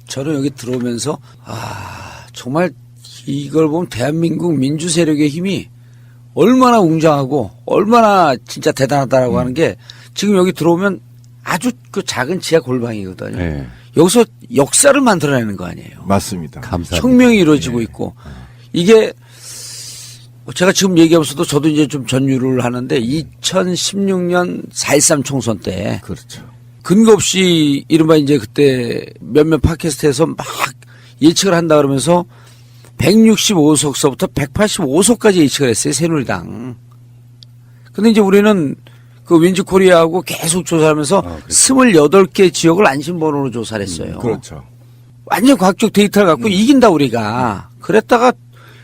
저는 여기 들어오면서 정말 이걸 보면 대한민국 민주 세력의 힘이 얼마나 웅장하고 얼마나 진짜 대단하다라고 하는 게 지금 여기 들어오면 아주 그 작은 지하 골방이거든요. 네. 여기서 역사를 만들어내는 거 아니에요. 맞습니다. 감사합니다. 혁명이 이루어지고 있고 이게 제가 지금 얘기하면서도 저도 이제 좀 전유를 하는데 2016년 4.13 총선 때 그렇죠. 근거 없이 이른바 이제 그때 몇몇 팟캐스트에서 막 예측을 한다 그러면서 165석서부터 185석까지 예측을 했어요. 새누리당. 근데 이제 우리는 그 윈지 코리아하고 계속 조사하면서 28개 지역을 안심번호로 조사를 했어요. 그렇죠. 완전 과학적 데이터를 갖고 이긴다 우리가. 그랬다가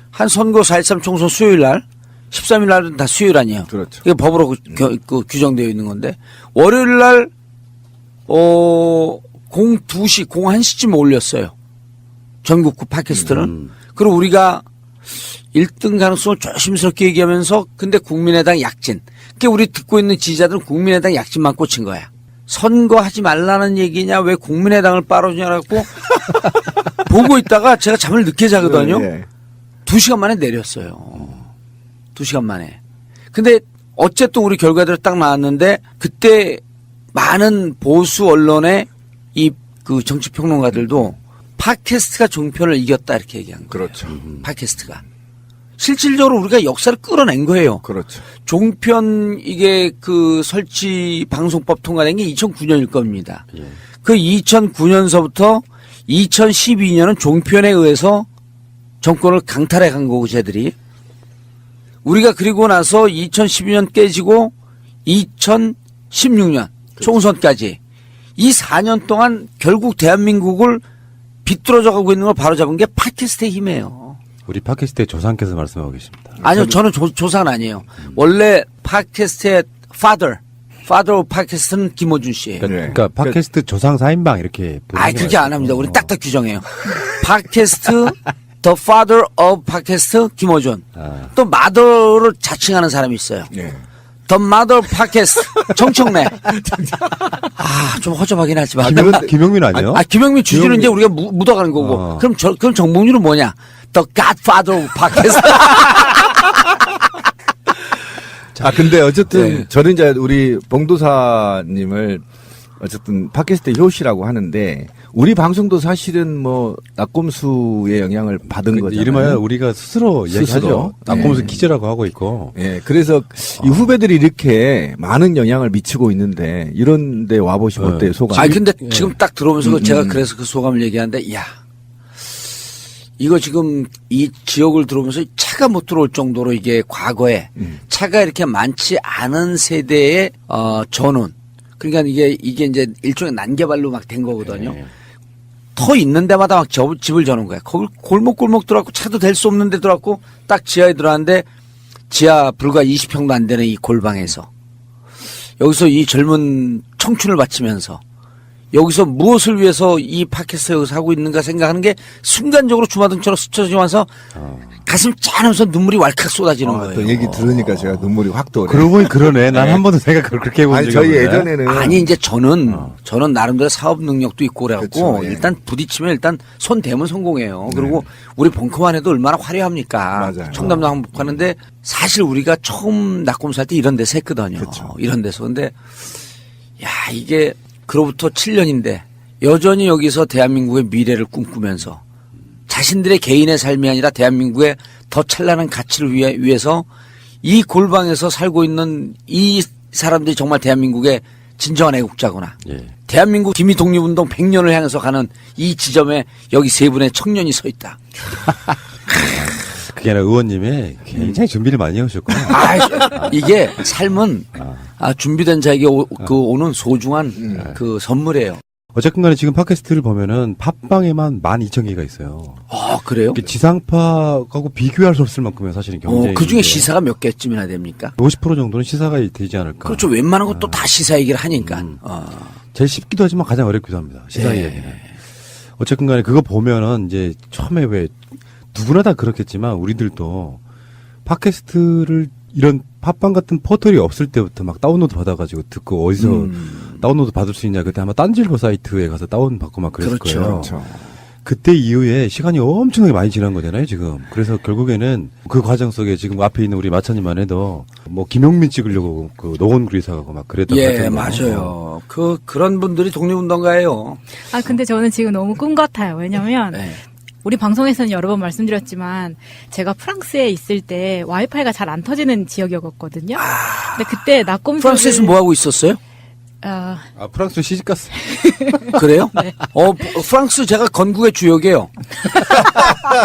한 선거 4.13 총선 수요일 날 13일 날은 다 수요일 아니에요. 그렇죠. 이게 법으로 규정되어 있는 건데 월요일 날 02시 01시쯤 올렸어요. 전국구 팟캐스트는. 그리고 우리가 1등 가능성을 조심스럽게 얘기하면서 근데 국민의당 약진. 그게 우리 듣고 있는 지지자들은 국민의당 약진만 꽂힌 거야. 선거하지 말라는 얘기냐 왜 국민의당을 빨아주냐고 보고 있다가 제가 잠을 늦게 자거든요. 예. 2시간 만에 내렸어요. 2시간 만에. 근데 어쨌든 우리 결과대로 딱 나왔는데 그때 많은 보수 언론의 이 그 정치평론가들도 팟캐스트가 종편을 이겼다 이렇게 얘기한 거예요. 그렇죠. 팟캐스트가. 실질적으로 우리가 역사를 끌어낸 거예요. 그렇죠. 종편 이게 그 설치 방송법 통과된 게 2009년일 겁니다. 예. 그 2009년서부터 2012년은 종편에 의해서 정권을 강탈해 간 거고 쟤들이. 우리가 그리고 나서 2012년 깨지고 2016년 총선까지 이 4년 동안 결국 대한민국을 비뚤어져 가고 있는 걸 바로잡은 게 팟캐스트의 힘이에요. 우리 팟캐스트의 조상께서 말씀하고 계십니다. 아니요, 저는 조사는 아니에요. 원래 팟캐스트의 father of 팟캐스트는 김어준 씨예요. 그러니까 팟캐스트 조상 4인방 이렇게. 아이, 그렇게 안 합니다. 우리 딱딱 규정해요. 팟캐스트, the father of 팟캐스트 김어준. 또 mother를 자칭하는 사람이 있어요. 예. The mother of 팟캐스트 정청래. 좀 허접하긴 하지만. 김영민 아니에요? 김영민 주주는 이제 우리가 묻어가는 거고. 그럼 정봉준은 뭐냐? The godfather of 팟캐스트. 근데 어쨌든 네. 저는 이제 우리 봉도사님을 어쨌든 팟캐스트 효시라고 하는데 우리 방송도 사실은 뭐 낙곰수의 영향을 받은 거잖아요. 이름하여 우리가 스스로 얘기하죠. 낙곰수 기재라고 하고 있고. 예, 그래서 이 후배들이 이렇게 많은 영향을 미치고 있는데 이런 데 와보시면 어때요, 소감이? 근데 지금 딱 들어오면서 제가 그래서 그 소감을 얘기하는데, 이거 지금 이 지역을 들어오면서 차가 못 들어올 정도로 이게 과거에 차가 이렇게 많지 않은 세대의, 전원. 그러니까 이게 이제 일종의 난개발로 막 된 거거든요. 터 있는 데마다 막 집을 저는 거야. 거기 골목골목 들어갔고 차도 될 수 없는 데 들어갔고 딱 지하에 들어갔는데 지하 불과 20평도 안 되는 이 골방에서 여기서 이 젊은 청춘을 바치면서 여기서 무엇을 위해서 이 팟캐스트에 여기서 하고 있는가 생각하는 게 순간적으로 주마등처럼 스쳐지면서 가슴 짠하면서 눈물이 왈칵 쏟아지는 거예요. 또 얘기 들으니까 제가 눈물이 확 도네. 그러고 보니 그러네. 난 한 번도 생각을 그렇게 해본 적이 저희 없는데. 예전에는 아니 이제 저는 나름대로 사업 능력도 있고 그래갖고 그렇죠, 예. 일단 부딪히면 일단 손 대면 성공해요. 그리고 우리 벙커만 해도 얼마나 화려합니까? 맞아요. 청담도 항복하는데 사실 우리가 처음 낙곰수 할 때 이런 데서 했거든요. 그렇죠. 이런 데서. 근데 이게 그로부터 7년인데 여전히 여기서 대한민국의 미래를 꿈꾸면서 자신들의 개인의 삶이 아니라 대한민국의 더 찬란한 가치를 위해서 이 골방에서 살고 있는 이 사람들이 정말 대한민국의 진정한 애국자구나. 예. 대한민국 기미 독립운동 100년을 향해서 가는 이 지점에 여기 세 분의 청년이 서 있다. 그게 아니라 의원님이 굉장히 준비를 많이 해오셨구나. 이게 삶은 준비된 자에게 오는 소중한 그 선물이에요. 어쨌든 간에 지금 팟캐스트를 보면은 팟빵에만 12,000개가 있어요. 그래요? 지상파하고 비교할 수 없을 만큼의 사실은 경쟁이. 그 중에 있는데 시사가 몇 개쯤이나 됩니까? 50% 정도는 시사가 되지 않을까. 그렇죠. 웬만한 건 또 다 시사 얘기를 하니까. 제일 쉽기도 하지만 가장 어렵기도 합니다. 시사 이야기는. 어쨌든 간에 그거 보면은 이제 처음에 왜 누구나 다 그렇겠지만 우리들도 팟캐스트를 이런 팟빵 같은 포털이 없을 때부터 막 다운로드 받아가지고 듣고 어디서 다운로드 받을 수 있냐. 그때 아마 딴지일보 사이트에 가서 다운 받고 막 그랬을 그렇죠. 거예요. 그렇죠. 그때 이후에 시간이 엄청나게 많이 지난 거잖아요, 지금. 그래서 결국에는 그 과정 속에 지금 앞에 있는 우리 마차님만 해도 뭐 김용민 찍으려고 그 노원구리 사가고 막 그랬던 것 예, 같아요. 맞아요. 그런 분들이 독립운동가예요. 아, 근데 저는 지금 너무 꿈 같아요. 왜냐면, 네. 우리 방송에서는 여러 번 말씀드렸지만, 제가 프랑스에 있을 때 와이파이가 잘 안 터지는 지역이었거든요. 근데 그때 낙곰수를. 프랑스에서 뭐 하고 있었어요? 아, 프랑스 시집 갔어. 그래요? 프랑스 제가 건국의 주역이에요.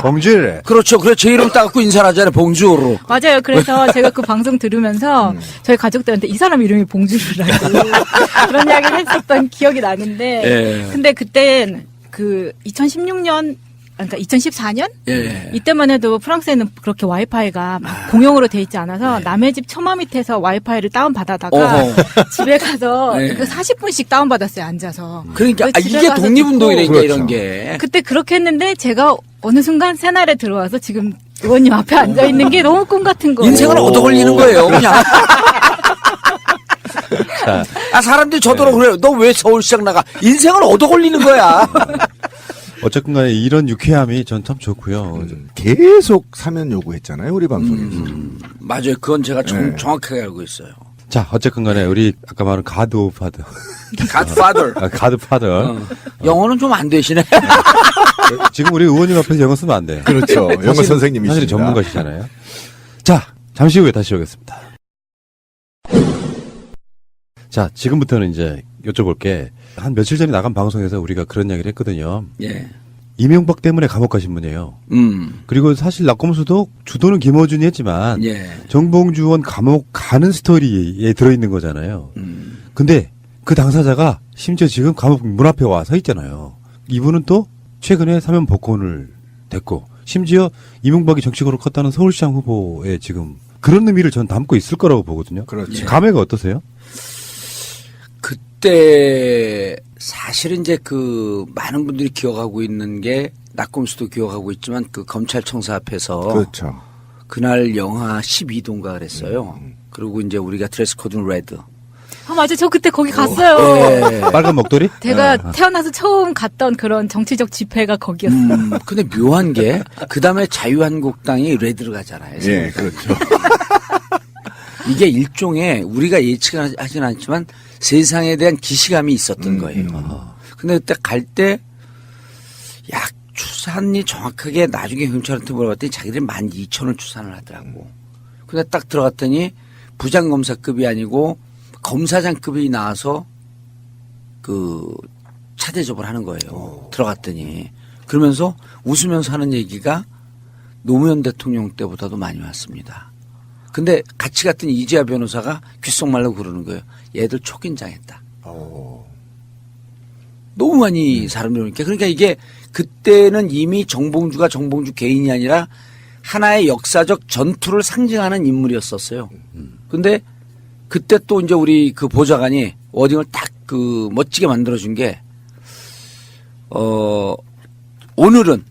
봉주래. 그렇죠. 그래 제 이름 따갖고 인사를 하잖아요. 봉주로. 맞아요. 그래서 제가 그 방송 들으면서 저희 가족들한테 이 사람 이름이 봉주르라고 그런 이야기를 했었던 기억이 나는데, 예. 근데 그땐 그 2016년, 그러니까 2014년? 예. 이때만 해도 프랑스에는 그렇게 와이파이가 막 공용으로 돼 있지 않아서 남의 집 처마 밑에서 와이파이를 다운받아다가 어허. 집에 가서 네. 그 40분씩 다운받았어요, 앉아서. 그러니까 그 집에 이게 가서 독립운동이라니까 듣고. 이런 게. 그때 그렇게 했는데 제가 어느 순간 새날에 들어와서 지금 의원님 앞에 앉아있는 게 너무 꿈 같은 거예요. 인생을 얻어 걸리는 거예요, 그냥. 사람들이 저더러 그래요. 너 왜 서울시장 나가? 인생을 얻어 걸리는 거야. 어쨌든 간에 이런 유쾌함이 전 참 좋고요. 계속 사면 요구했잖아요, 우리 방송에서. 맞아요. 그건 제가 네. 정확하게 알고 있어요. 자, 어쨌든 간에 우리 아까 말한 가드 오브 파더. Godfather. 가드 파더. 영어는 좀 안 되시네. 지금 우리 의원님 앞에서 영어 쓰면 안 돼요. 그렇죠. 영어 선생님이십니다. 사실 전문가시잖아요. 자, 잠시 후에 다시 오겠습니다. 자, 지금부터는 이제 여쭤볼 게, 한 며칠 전에 나간 방송에서 우리가 그런 이야기를 했거든요. 예. 이명박 때문에 감옥 가신 분이에요. 그리고 사실 낙검수도 주도는 김어준이 했지만, 예. 정봉주 의원 감옥 가는 스토리에 들어있는 거잖아요. 근데 그 당사자가 심지어 지금 감옥 문 앞에 와 서 있잖아요. 이분은 또 최근에 사면 복권을 됐고, 심지어 이명박이 정치적으로 컸다는 서울시장 후보에 지금 그런 의미를 전 담고 있을 거라고 보거든요. 그렇죠. 감회가 어떠세요? 그때 사실은 이제 그 많은 분들이 기억하고 있는 게 낙검수도 기억하고 있지만 그 검찰청사 앞에서 그렇죠. 그날 영하 12도인가 그랬어요. 그리고 이제 우리가 드레스 코드는 레드. 아, 맞아. 저 그때 거기 갔어요. 예. 빨간 목도리? 제가 태어나서 처음 갔던 그런 정치적 집회가 거기였어요. 근데 묘한 게 그다음에 자유한국당이 레드를 가잖아요. 예, 그렇죠. 이게 일종의 우리가 예측하진 않지만 세상에 대한 기시감이 있었던 거예요. 근데 그때 갈 때 약 추산이 정확하게 나중에 경찰한테 물어봤더니 자기들이 12,000을 추산을 하더라고. 근데 딱 들어갔더니 부장검사급이 아니고 검사장급이 나와서 그 차 대접을 하는 거예요. 들어갔더니. 그러면서 웃으면서 하는 얘기가 노무현 대통령 때보다도 많이 왔습니다. 근데 같이 갔던 이재하 변호사가 귓속말로 그러는 거예요. 얘들 촉인장했다. 너무 많이 사람들이 오니까. 그러니까 이게 그때는 이미 정봉주가 정봉주 개인이 아니라 하나의 역사적 전투를 상징하는 인물이었었어요. 근데 그때 또 이제 우리 그 보좌관이 워딩을 딱 그 멋지게 만들어준 게, 오늘은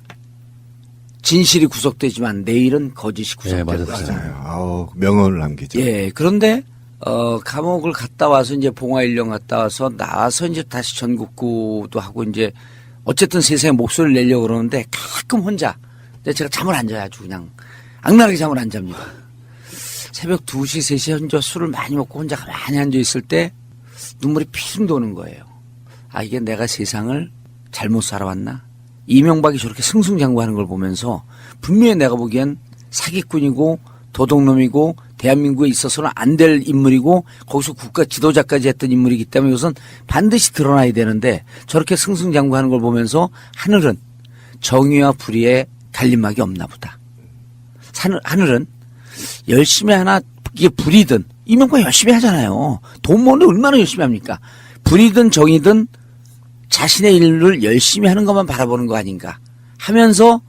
진실이 구속되지만 내일은 거짓이 구속될 맞았어요. 것이다. 맞아요. 아우, 명언을 남기죠. 예. 그런데 감옥을 갔다 와서 이제 봉화일령 갔다 와서 나와서 이제 다시 전국구도 하고 이제 어쨌든 세상에 목소리를 내려고 그러는데 가끔 혼자. 근데 제가 잠을 안 자요. 아주 그냥 악랄하게 잠을 안 잡니다. 새벽 2시, 3시에 혼자 술을 많이 먹고 혼자 가만히 앉아 있을 때 눈물이 피승 도는 거예요. 아, 이게 내가 세상을 잘못 살아왔나? 이명박이 저렇게 승승장구하는 걸 보면서 분명히 내가 보기엔 사기꾼이고 도둑놈이고 대한민국에 있어서는 안 될 인물이고 거기서 국가 지도자까지 했던 인물이기 때문에 이것은 반드시 드러나야 되는데 저렇게 승승장구하는 걸 보면서 하늘은 정의와 불의의 갈림막이 없나 보다. 하늘은 열심히 하나 이게 불이든 이명박 열심히 하잖아요. 돈 모으는데 얼마나 열심히 합니까? 불이든 정이든 자신의 일을 열심히 하는 것만 바라보는 거 아닌가 하면서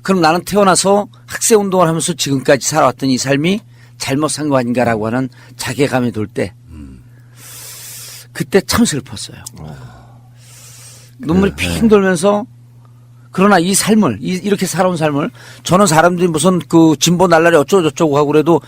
그럼 나는 태어나서 학생운동을 하면서 지금까지 살아왔던 이 삶이 잘못 산 거 아닌가라고 하는 자괴감이 돌 때 그때 참 슬펐어요. 눈물이 핑 돌면서 그러나 이 삶을 이렇게 살아온 삶을 저는 사람들이 무슨 그 진보 날라리 어쩌고저쩌고 하고 그래도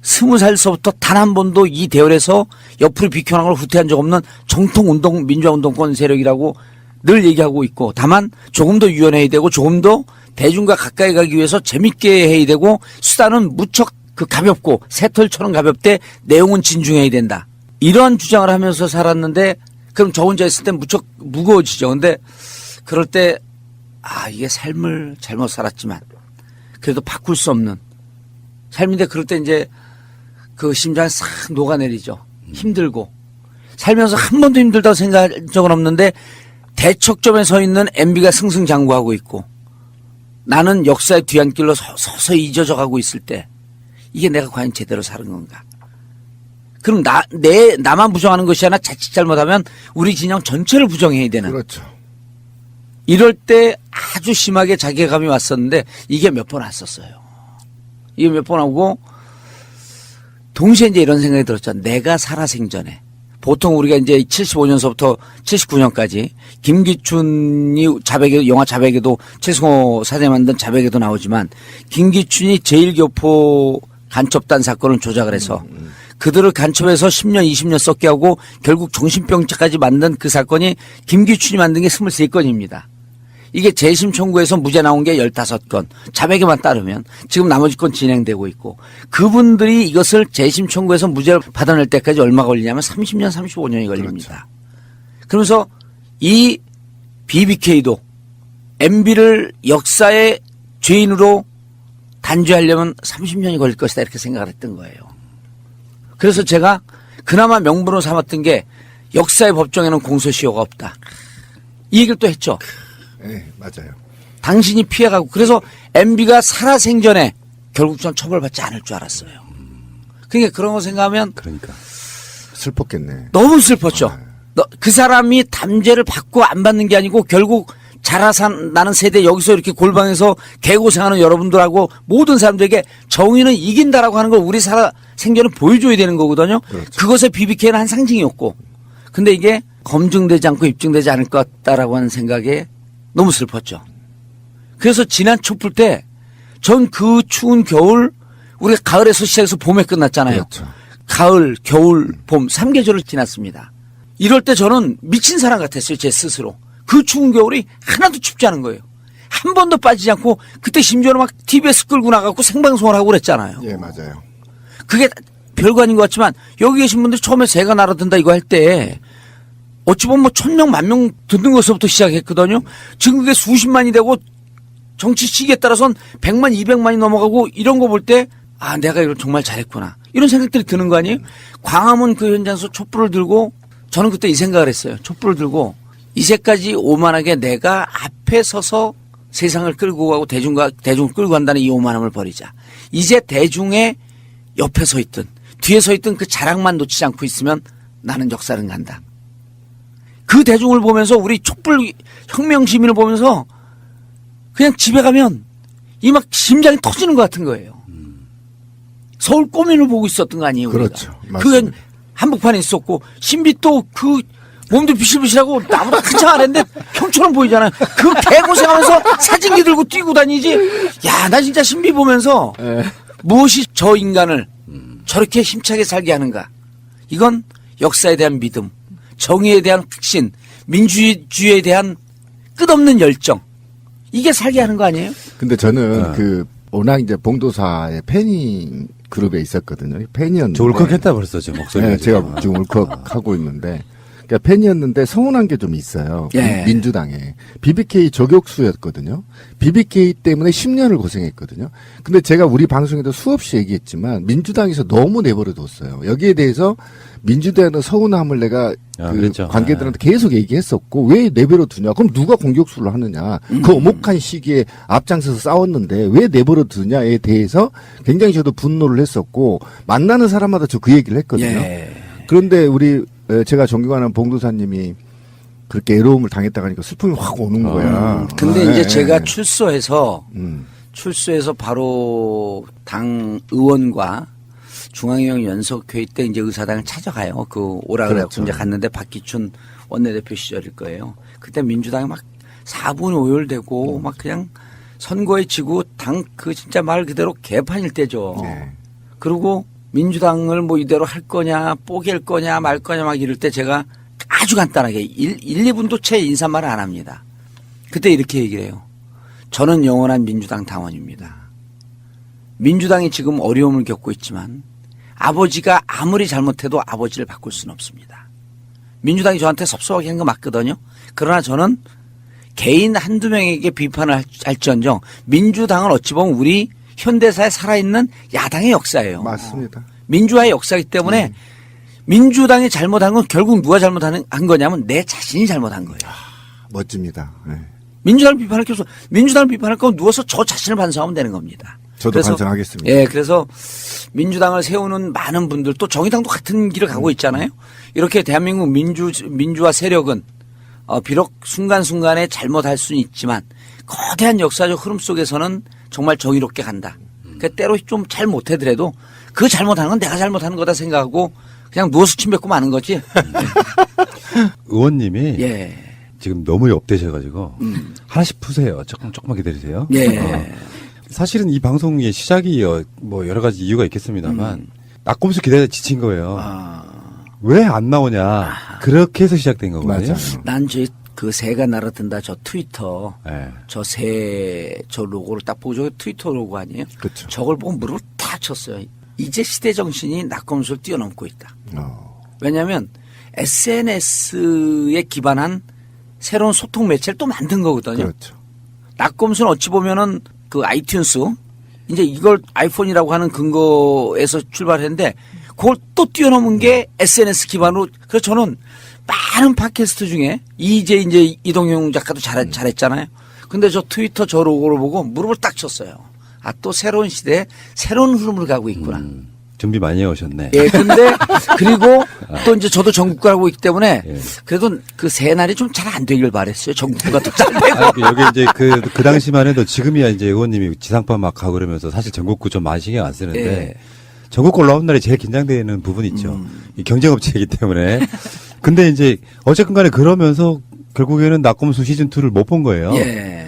20살서부터 단 한 번도 이 대열에서 옆으로 비켜나는 걸 후퇴한 적 없는 정통 운동, 민주화운동권 세력이라고 늘 얘기하고 있고, 다만 조금 더 유연해야 되고 조금 더 대중과 가까이 가기 위해서 재밌게 해야 되고 수단은 무척 가볍고 새털처럼 가볍되 내용은 진중해야 된다. 이러한 주장을 하면서 살았는데, 그럼 저 혼자 있을 땐 무척 무거워지죠. 근데 그럴 때 이게 삶을 잘못 살았지만 그래도 바꿀 수 없는 삶인데, 그럴 때 이제 그 심장이 싹 녹아내리죠. 힘들고 살면서 한 번도 힘들다고 생각한 적은 없는데 대척점에 서 있는 MB가 승승장구하고 있고 나는 역사의 뒤안길로 서서히 잊어져 가고 있을 때 이게 내가 과연 제대로 사는 건가? 그럼 나만 부정하는 것이 아니라 자칫 잘못하면 우리 진영 전체를 부정해야 되는. 그렇죠. 이럴 때 아주 심하게 자괴감이 왔었는데 이게 몇 번 왔었어요. 이게 몇 번 오고 동시에 이제 이런 생각이 들었죠. 내가 살아생전에 보통 우리가 이제 75년서부터 79년까지 김기춘이 영화 자백에도 최승호 사장이 만든 자백에도 나오지만 김기춘이 제1교포 간첩단 사건을 조작을 해서 그들을 간첩해서 10년, 20년 썩게 하고 결국 정신병자까지 만든 그 사건이 김기춘이 만든 게 23건입니다. 이게 재심 청구에서 무죄 나온 게 15건, 자백에만 따르면 지금 나머지 건 진행되고 있고, 그분들이 이것을 재심 청구에서 무죄를 받아낼 때까지 얼마 걸리냐면 30년, 35년이 걸립니다. 그러면서 이 BBK도 MB를 역사의 죄인으로 단죄하려면 30년이 걸릴 것이다 이렇게 생각을 했던 거예요. 그래서 제가 그나마 명분으로 삼았던 게 역사의 법정에는 공소시효가 없다. 이 얘기를 또 했죠. 네, 맞아요. 당신이 피해가고, 그래서 MB가 살아생전에 결국 전 처벌받지 않을 줄 알았어요. 그러니까 그런 거 생각하면 그러니까. 슬펐겠네. 너무 슬펐죠. 그 사람이 담죄를 받고 안 받는 게 아니고 결국 자라나는 세대 여기서 이렇게 골방에서 개고생하는 여러분들하고 모든 사람들에게 정의는 이긴다라고 하는 걸 우리 살아생전에 보여줘야 되는 거거든요. 그렇죠. 그것의 BBK는 한 상징이었고, 근데 이게 검증되지 않고 입증되지 않을 것 같다라고 하는 생각에 너무 슬펐죠. 그래서 지난 촛불 때 전 그 추운 겨울, 우리가 가을에서 시작해서 봄에 끝났잖아요. 그렇죠. 가을, 겨울, 봄 3계절을 지났습니다. 이럴 때 저는 미친 사람 같았어요. 제 스스로. 그 추운 겨울이 하나도 춥지 않은 거예요. 한 번도 빠지지 않고, 그때 심지어는 막 TBS 끌고 나가고 생방송을 하고 그랬잖아요. 예, 맞아요. 그게 별거 아닌 것 같지만 여기 계신 분들 처음에 새가 날아든다 이거 할 때 어찌 보면 뭐 1000명, 10,000명 듣는 것부터 시작했거든요. 지금 그게 수십만이 되고 정치 시기에 따라서는 100만, 200만이 넘어가고 이런 거 볼 때 내가 이걸 정말 잘했구나. 이런 생각들이 드는 거 아니에요? 광화문 그 현장에서 촛불을 들고 저는 그때 이 생각을 했어요. 촛불을 들고 이제까지 오만하게 내가 앞에 서서 세상을 끌고 가고 대중을 끌고 간다는 이 오만함을 버리자. 이제 대중의 옆에 서 있든 뒤에 서 있든 그 자랑만 놓치지 않고 있으면 나는 역사는 간다. 그 대중을 보면서 우리 촛불 혁명 시민을 보면서 그냥 집에 가면 이 막 심장이 터지는 것 같은 거예요. 서울 꼬민을 보고 있었던 거 아니에요, 우리가. 그렇죠. 그게 맞습니다. 한복판에 있었고 신비 또 그 몸도 비실비실하고 나보다 한참 아래인데 형처럼 보이잖아요. 그 개고생하면서 사진기 들고 뛰고 다니지. 야, 나 진짜 신비 보면서 무엇이 저 인간을 저렇게 힘차게 살게 하는가. 이건 역사에 대한 믿음, 정의에 대한 확신, 민주주의에 대한 끝없는 열정. 이게 살게 하는 거 아니에요? 근데 저는 워낙 이제 봉도사의 팬이 그룹에 있었거든요. 팬이었는데. 저 울컥했다 벌써 제 목소리가. 네, 제가 지금 울컥하고 있는데. 그러니까 팬이었는데 서운한 게 좀 있어요. 예. 민주당에. BBK 저격수였거든요. BBK 때문에 10년을 고생했거든요. 근데 제가 우리 방송에도 수없이 얘기했지만 민주당에서 너무 내버려뒀어요. 여기에 대해서 민주당의 서운함을 내가 그랬죠. 관계들한테 계속 얘기했었고 왜 내버려두냐. 그럼 누가 공격수를 하느냐. 그 오목한 시기에 앞장서서 싸웠는데 왜 내버려두냐에 대해서 굉장히 저도 분노를 했었고 만나는 사람마다 저 그 얘기를 했거든요. 예. 그런데 제가 존경하는 봉도사님이 그렇게 애로움을 당했다고 하니까 슬픔이 확 오는 거야. 근데 네. 이제 제가 출소해서 바로 당 의원과 중앙위원 연석회의 때 이제 의사당을 찾아가요. 그 오라 그래갖고 그렇죠. 이제 갔는데 박기춘 원내대표 시절일 거예요. 그때 민주당이 막 4분이 오열되고 막 그냥 선거에 지고 당 진짜 말 그대로 개판일 때죠. 네. 그리고 민주당을 뭐 이대로 할 거냐, 뽀갤 거냐, 말 거냐 막 이럴 때 제가 아주 간단하게 1, 2분도 채 인사말을 안 합니다. 그때 이렇게 얘기를 해요. 저는 영원한 민주당 당원입니다. 민주당이 지금 어려움을 겪고 있지만 아버지가 아무리 잘못해도 아버지를 바꿀 수는 없습니다. 민주당이 저한테 섭섭하게 한 거 맞거든요. 그러나 저는 개인 한두 명에게 비판을 할지언정 민주당은 어찌 보면 우리 현대사에 살아있는 야당의 역사예요. 맞습니다. 민주화의 역사이기 때문에 민주당이 잘못한 건 결국 누가 잘못한 거냐면 내 자신이 잘못한 거예요. 멋집니다. 네. 민주당을 비판할 게 없어. 민주당을 비판할 거면 누워서 저 자신을 반성하면 되는 겁니다. 저도 반성하겠습니다. 예, 그래서 민주당을 세우는 많은 분들 또 정의당도 같은 길을 가고 있잖아요. 이렇게 대한민국 민주화 세력은 비록 순간순간에 잘못할 수는 있지만 거대한 역사적 흐름 속에서는 정말 정의롭게 간다. 그 때로 좀 잘못하더라도 그 잘못하는 건 내가 잘못하는 거다 생각하고 그냥 누워서 침 뱉고 마는 거지. 의원님이 예. 지금 너무 업되셔가지고 하나씩 푸세요. 조금만 기다리세요. 예. 사실은 이 방송의 시작이 뭐 여러 가지 이유가 있겠습니다만 낙곰수 기다려 지친 거예요. 왜 안 나오냐. 그렇게 해서 시작된 거거든요. 맞아요. 난 그 새가 날아든다 저 트위터 네. 저 로고를 딱 보고 저게 트위터 로고 아니에요? 그렇죠. 저걸 보고 무릎을 탁 쳤어요. 이제 시대 정신이 낙검수를 뛰어넘고 있다. 왜냐하면 SNS에 기반한 새로운 소통 매체를 또 만든 거거든요. 그렇죠. 낙검수는 어찌 보면은 그 아이튠스 이제 이걸 아이폰이라고 하는 근거에서 출발했는데 그걸 또 뛰어넘은 게 SNS 기반으로 그래서 저는 많은 팟캐스트 중에 이제 이동용 작가도 잘했잖아요. 근데 저 트위터 저 로고를 보고 무릎을 딱 쳤어요. 아, 또 새로운 시대에 새로운 흐름을 가고 있구나. 준비 많이 해오셨네. 예, 근데 그리고 또 이제 저도 전국구 하고 있기 때문에 예. 그래도 그 새 날이 좀 잘 안 되길 바랬어요. 전국구가 더 잘 되고. 여기 이제 그 당시만 해도 지금이야 이제 의원님이 지상파 막 가고 그러면서 사실 전국구 좀 많이 신경 안 쓰는데 예. 전국구 올라온 날이 제일 긴장되는 부분이 있죠. 이 경쟁업체이기 때문에. 근데 이제 어쨌든 간에 그러면서 결국에는 낙검수 시즌2를 못 본 거예요. 예.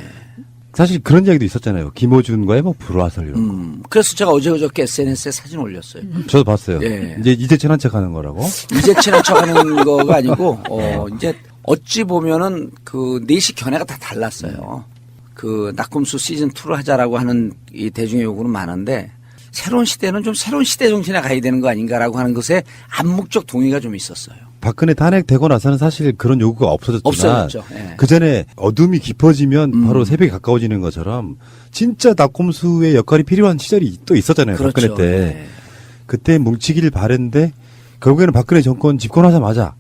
사실 그런 이야기도 있었잖아요. 김호준과의 뭐 불화설 이런 거. 그래서 제가 어저께 SNS에 사진 올렸어요. 저도 봤어요. 예. 이제 친한 척 하는 거라고. 이제 친한 척 하는 거가 아니고, 이제 어찌 보면은 그 4시 견해가 다 달랐어요. 그 낙검수 시즌2를 하자라고 하는 이 대중의 요구는 많은데, 새로운 시대는 좀 새로운 시대 정신에 가야 되는 거 아닌가라고 하는 것에 암묵적 동의가 좀 있었어요. 박근혜 탄핵되고 나서는 사실 그런 요구가 없어졌지만 없어졌죠. 예. 그 전에 어둠이 깊어지면 바로 새벽이 가까워지는 것처럼 진짜 낙곰수의 역할이 필요한 시절이 또 있었잖아요. 그렇죠. 박근혜 때. 예. 그때 뭉치기를 바랬는데 결국에는 박근혜 정권 집권하자마자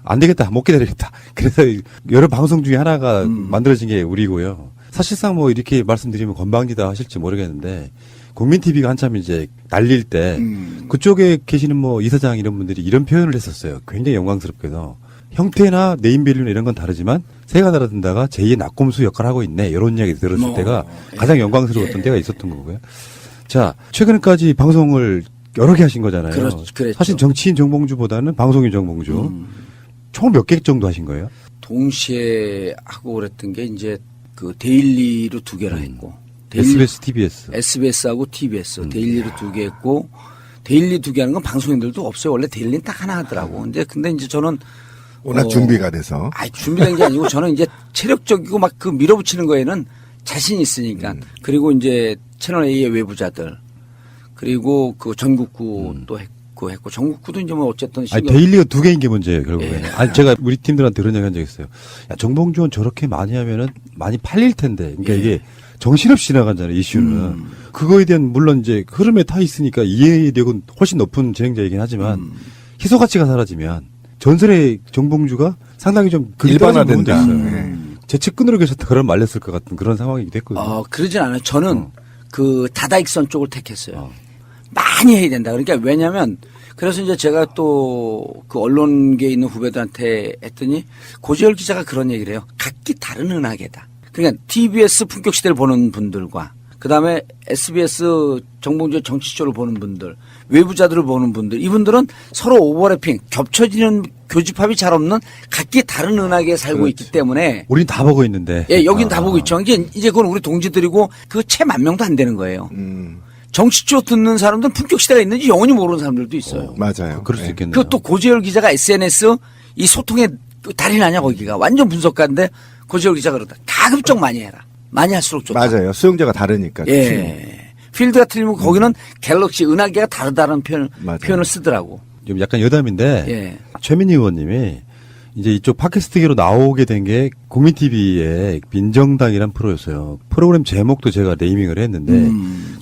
안 되겠다. 못 기다리겠다. 그래서 여러 방송 중에 하나가 만들어진 게 우리고요. 사실상 뭐 이렇게 말씀드리면 건방지다 하실지 모르겠는데 국민TV가 한참 이제 날릴 때 그쪽에 계시는 뭐 이사장 이런 분들이 이런 표현을 했었어요. 굉장히 영광스럽게도. 형태나 네임밸류나 이런 건 다르지만 새가 날아든다가 제2의 낙곰수 역할을 하고 있네. 이런 이야기 들었을 때가 가장 영광스러웠던 때가 있었던 거고요. 자, 최근까지 방송을 여러 개 하신 거잖아요. 그랬죠. 사실 정치인 정봉주보다는 방송인 정봉주. 총 몇 개 정도 하신 거예요? 동시에 하고 그랬던 게 이제 그 데일리로 2개를 했고. SBS, TBS. SBS하고 TBS 데일리로 2개 했고 데일리 2개 하는 건 방송인들도 없어요. 원래 데일리는 딱 하나 하더라고. 근데 이제 저는 워낙 준비가 돼서. 준비된 게 아니고 저는 이제 체력적이고 막 그 밀어붙이는 거에는 자신이 있으니까. 그리고 이제 채널 A의 외부자들 그리고 그 전국구 또 했고 전국구도 이제 뭐 어쨌든 데일리가 2개인 게 문제예요, 결국에. 예. 아니, 제가 우리 팀들한테 그런 얘기 한 적 있어요. 야, 정봉주는 저렇게 많이 하면은 많이 팔릴 텐데. 그러니까 이게 정신없이 지나가잖아요, 이슈는. 그거에 대한 물론 이제 흐름에 타 있으니까 이해력은 훨씬 높은 진행자이긴 하지만 희소 가치가 사라지면 전설의 정봉주가 상당히 좀 일반화된다. 제 측근으로 계셨다 그런 말렸을 것 같은 그런 상황이기도 했거든요. 그러진 않아요. 저는 그 다다익선 쪽을 택했어요. 많이 해야 된다. 그러니까 왜냐면 그래서 이제 제가 또 그 언론계에 있는 후배들한테 했더니 고지열 기자가 그런 얘기를 해요. 각기 다른 은하계다. 그러니까 TBS 품격시대를 보는 분들과 그다음에 SBS 정봉주 정치쇼를 보는 분들, 외부자들을 보는 분들, 이분들은 서로 오버래핑, 겹쳐지는 교집합이 잘 없는 각기 다른 은하계에 살고 있기 때문에 우린 다 보고 있는데. 예, 여긴 다 보고 있죠. 이제 그건 우리 동지들이고 그 채 10,000명도 안 되는 거예요. 정치 쪽 듣는 사람들은 품격 시대가 있는지 영원히 모르는 사람들도 있어요. 맞아요. 그럴 수 네. 있겠네요. 그리고 또 고재열 기자가 SNS 이 소통의 달인 아냐 거기가 완전 분석가인데 고재열 기자가 그러다 가급적 많이 해라. 많이 할수록 좋다. 맞아요. 수용자가 다르니까. 예. 필드가 틀리면 거기는 갤럭시 은하계가 다르다는 맞아요. 표현을 쓰더라고. 좀 약간 여담인데 예. 최민희 의원님이 이제 이쪽 팟캐스트계로 나오게 된 게 국민TV의 민정당이란 프로였어요. 프로그램 제목도 제가 네이밍을 했는데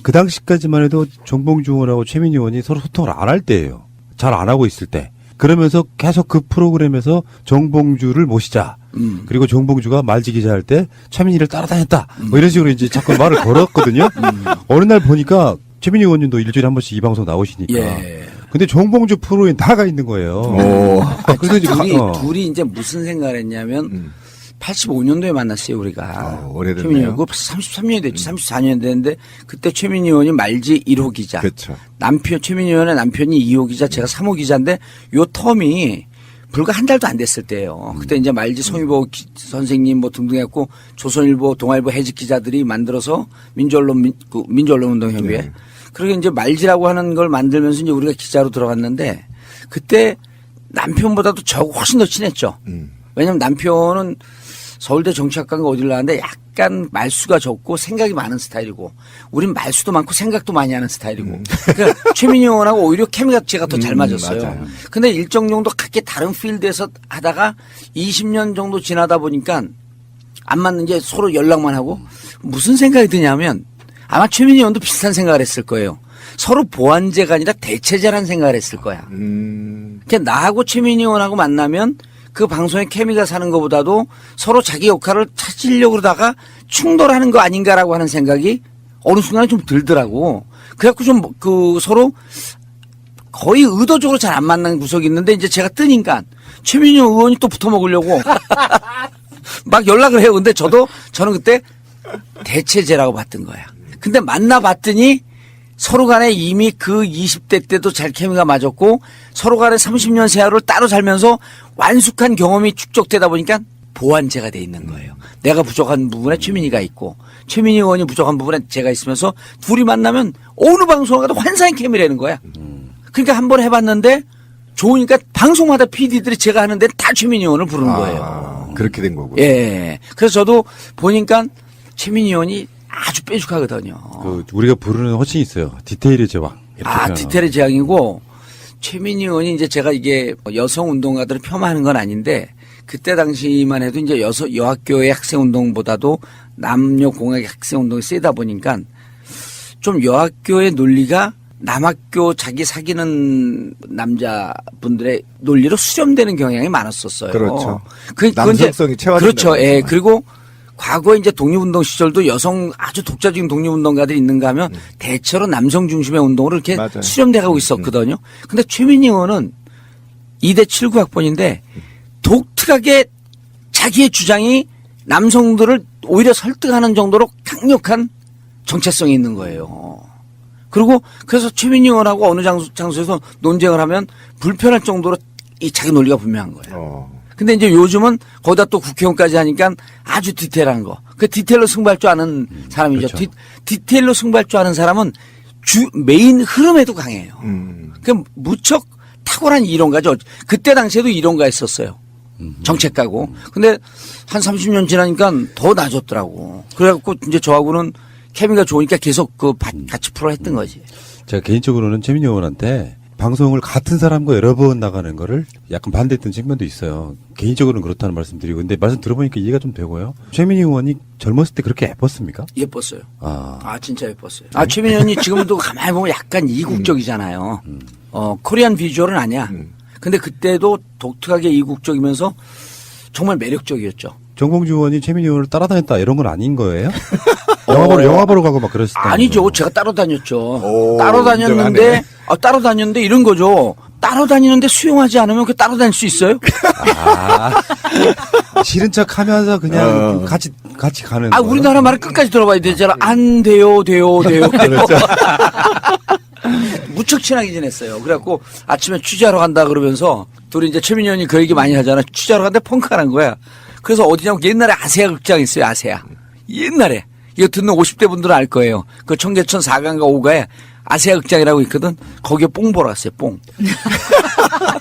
그 당시까지만 해도 정봉주 의원하고 최민희 의원이 서로 소통을 안 할 때예요. 잘 안 하고 있을 때. 그러면서 계속 그 프로그램에서 정봉주를 모시자. 그리고 정봉주가 말지 기자할 때 최민희를 따라다녔다. 뭐 이런 식으로 이제 자꾸 말을 걸었거든요. 어느 날 보니까 최민희 의원님도 일주일에 한 번씩 이 방송 나오시니까. 예. 근데 정봉주 프로에 나가 있는 거예요. 오. 그래서 이제 둘이 이제 무슨 생각을 했냐면 85년도에 만났어요 우리가. 오래됐네요. 최민희 의원 33년이 됐지 34년 됐는데 그때 최민희 의원이 말지 1호 기자. 그렇죠. 남편 최민희 의원의 남편이 2호 기자 제가 3호 기자인데 요 텀이 불과 한 달도 안 됐을 때예요. 그때 이제 말지 송일보 선생님 뭐 등등 했고 조선일보 동아일보 해직 기자들이 만들어서 민주언론운동협의회. 네. 그리고 이제 말지라고 하는 걸 만들면서 이제 우리가 기자로 들어갔는데 그때 남편보다도 저하고 훨씬 더 친했죠. 왜냐하면 남편은 서울대 정치학과인가 어디를 나왔는데 약간 말수가 적고 생각이 많은 스타일이고 우린 말수도 많고 생각도 많이 하는 스타일이고 그러니까 최민희 의원하고 오히려 케미가 제가 더 잘 맞았어요. 맞아요. 근데 일정 정도 각기 다른 필드에서 하다가 20년 정도 지나다 보니까 안 맞는 게 서로 연락만 하고 무슨 생각이 드냐면 아마 최민희 의원도 비슷한 생각을 했을 거예요. 서로 보완제가 아니라 대체제라는 생각을 했을 거야. 그러니까 나하고 최민희 의원하고 만나면 그 방송의 케미가 사는 것보다도 서로 자기 역할을 찾으려고 그러다가 충돌하는 거 아닌가라고 하는 생각이 어느 순간에 좀 들더라고. 그래갖고 좀 그 서로 거의 의도적으로 잘 안 맞는 구석이 있는데 이제 제가 뜨니까 최민희 의원이 또 붙어 먹으려고 막 연락을 해요. 근데 저는 그때 대체제라고 봤던 거야. 근데 만나봤더니 서로 간에 이미 그 20대 때도 잘 케미가 맞았고 서로 간에 30년 세월을 따로 살면서 완숙한 경험이 축적되다 보니까 보완제가 돼 있는 거예요. 내가 부족한 부분에 최민희가 있고 최민희 의원이 부족한 부분에 제가 있으면서 둘이 만나면 어느 방송을 가도 환상의 케미라는 거야. 그러니까 한번 해봤는데 좋으니까 방송마다 PD들이 제가 하는데 다 최민희 의원을 부르는 거예요. 그렇게 된 거고요. 예. 그래서 저도 보니까 최민희 의원이 아주 빼죽하거든요. 그 우리가 부르는 호칭이 있어요. 디테일의 제왕. 이렇게 표현하는. 디테일의 제왕이고 최민희 의원이 이제 제가 이게 여성 운동가들을 폄하하는 건 아닌데 그때 당시만 해도 이제 여학교의 학생 운동보다도 남녀 공학의 학생 운동이 세다 보니까 좀 여학교의 논리가 남학교 자기 사귀는 남자분들의 논리로 수렴되는 경향이 많았었어요. 그렇죠. 그건 남성성이 체화된다고 그렇죠. 예. 하지만. 그리고 과거에 이제 독립운동 시절도 여성 아주 독자적인 독립운동가들이 있는가 하면 대체로 남성 중심의 운동으로 이렇게 맞아요. 수렴돼가고 있었거든요. 근데 최민희 의원은 2대 79 학번인데 독특하게 자기의 주장이 남성들을 오히려 설득하는 정도로 강력한 정체성이 있는 거예요. 그리고 그래서 최민희 의원하고 어느 장소에서 논쟁을 하면 불편할 정도로 이 자기 논리가 분명한 거예요. 근데 이제 요즘은 거기다 또 국회의원까지 하니까 아주 디테일한 거. 그 디테일로 승부할 줄 아는 사람이죠. 그렇죠. 디테일로 승부할 줄 아는 사람은 메인 흐름에도 강해요. 그 무척 탁월한 이론가죠. 그때 당시에도 이론가 했었어요. 정책가고. 근데 한 30년 지나니까 더 나아졌더라고. 그래갖고 이제 저하고는 케미가 좋으니까 계속 같이 프로 했던 거지. 제가 개인적으로는 최민희 의원한테 방송을 같은 사람과 여러 번 나가는 거를 약간 반대했던 측면도 있어요. 개인적으로는 그렇다는 말씀드리고. 근데 말씀 들어보니까 이해가 좀 되고요. 최민희 의원이 젊었을 때 그렇게 예뻤습니까? 예뻤어요. 아, 진짜 예뻤어요. 최민희 의원이 지금도 가만히 보면 약간 이국적이잖아요. 코리안 비주얼은 아니야. 근데 그때도 독특하게 이국적이면서 정말 매력적이었죠. 정봉주 의원이 최민희 의원을 따라다녔다 이런 건 아닌 거예요? 영화 보러 가고 막 그랬을 때. 아니죠. 제가 따로 다녔죠. 오, 따로 다녔는데, 인정하네. 따로 다녔는데 이런 거죠. 따로 다니는데 수용하지 않으면 그 따로 다닐 수 있어요? 싫은 척 하면서 그냥 같이 가는. 거예요? 우리나라 말을 끝까지 들어봐야 되잖아. 안 돼요. 그렇죠. 무척 친하게 지냈어요. 그래갖고 아침에 취재하러 간다 그러면서 둘이 이제 최민희 의원이 그 얘기 많이 하잖아. 취재하러 간다 펑크하는 거야. 그래서 어디냐고 옛날에 아세아 극장 있어요. 아세아. 옛날에. 이거 듣는 50대 분들은 알 거예요. 그 청계천 4강가 5가에 아세아 극장이라고 있거든. 거기에 뽕 보러 갔어요. 뽕.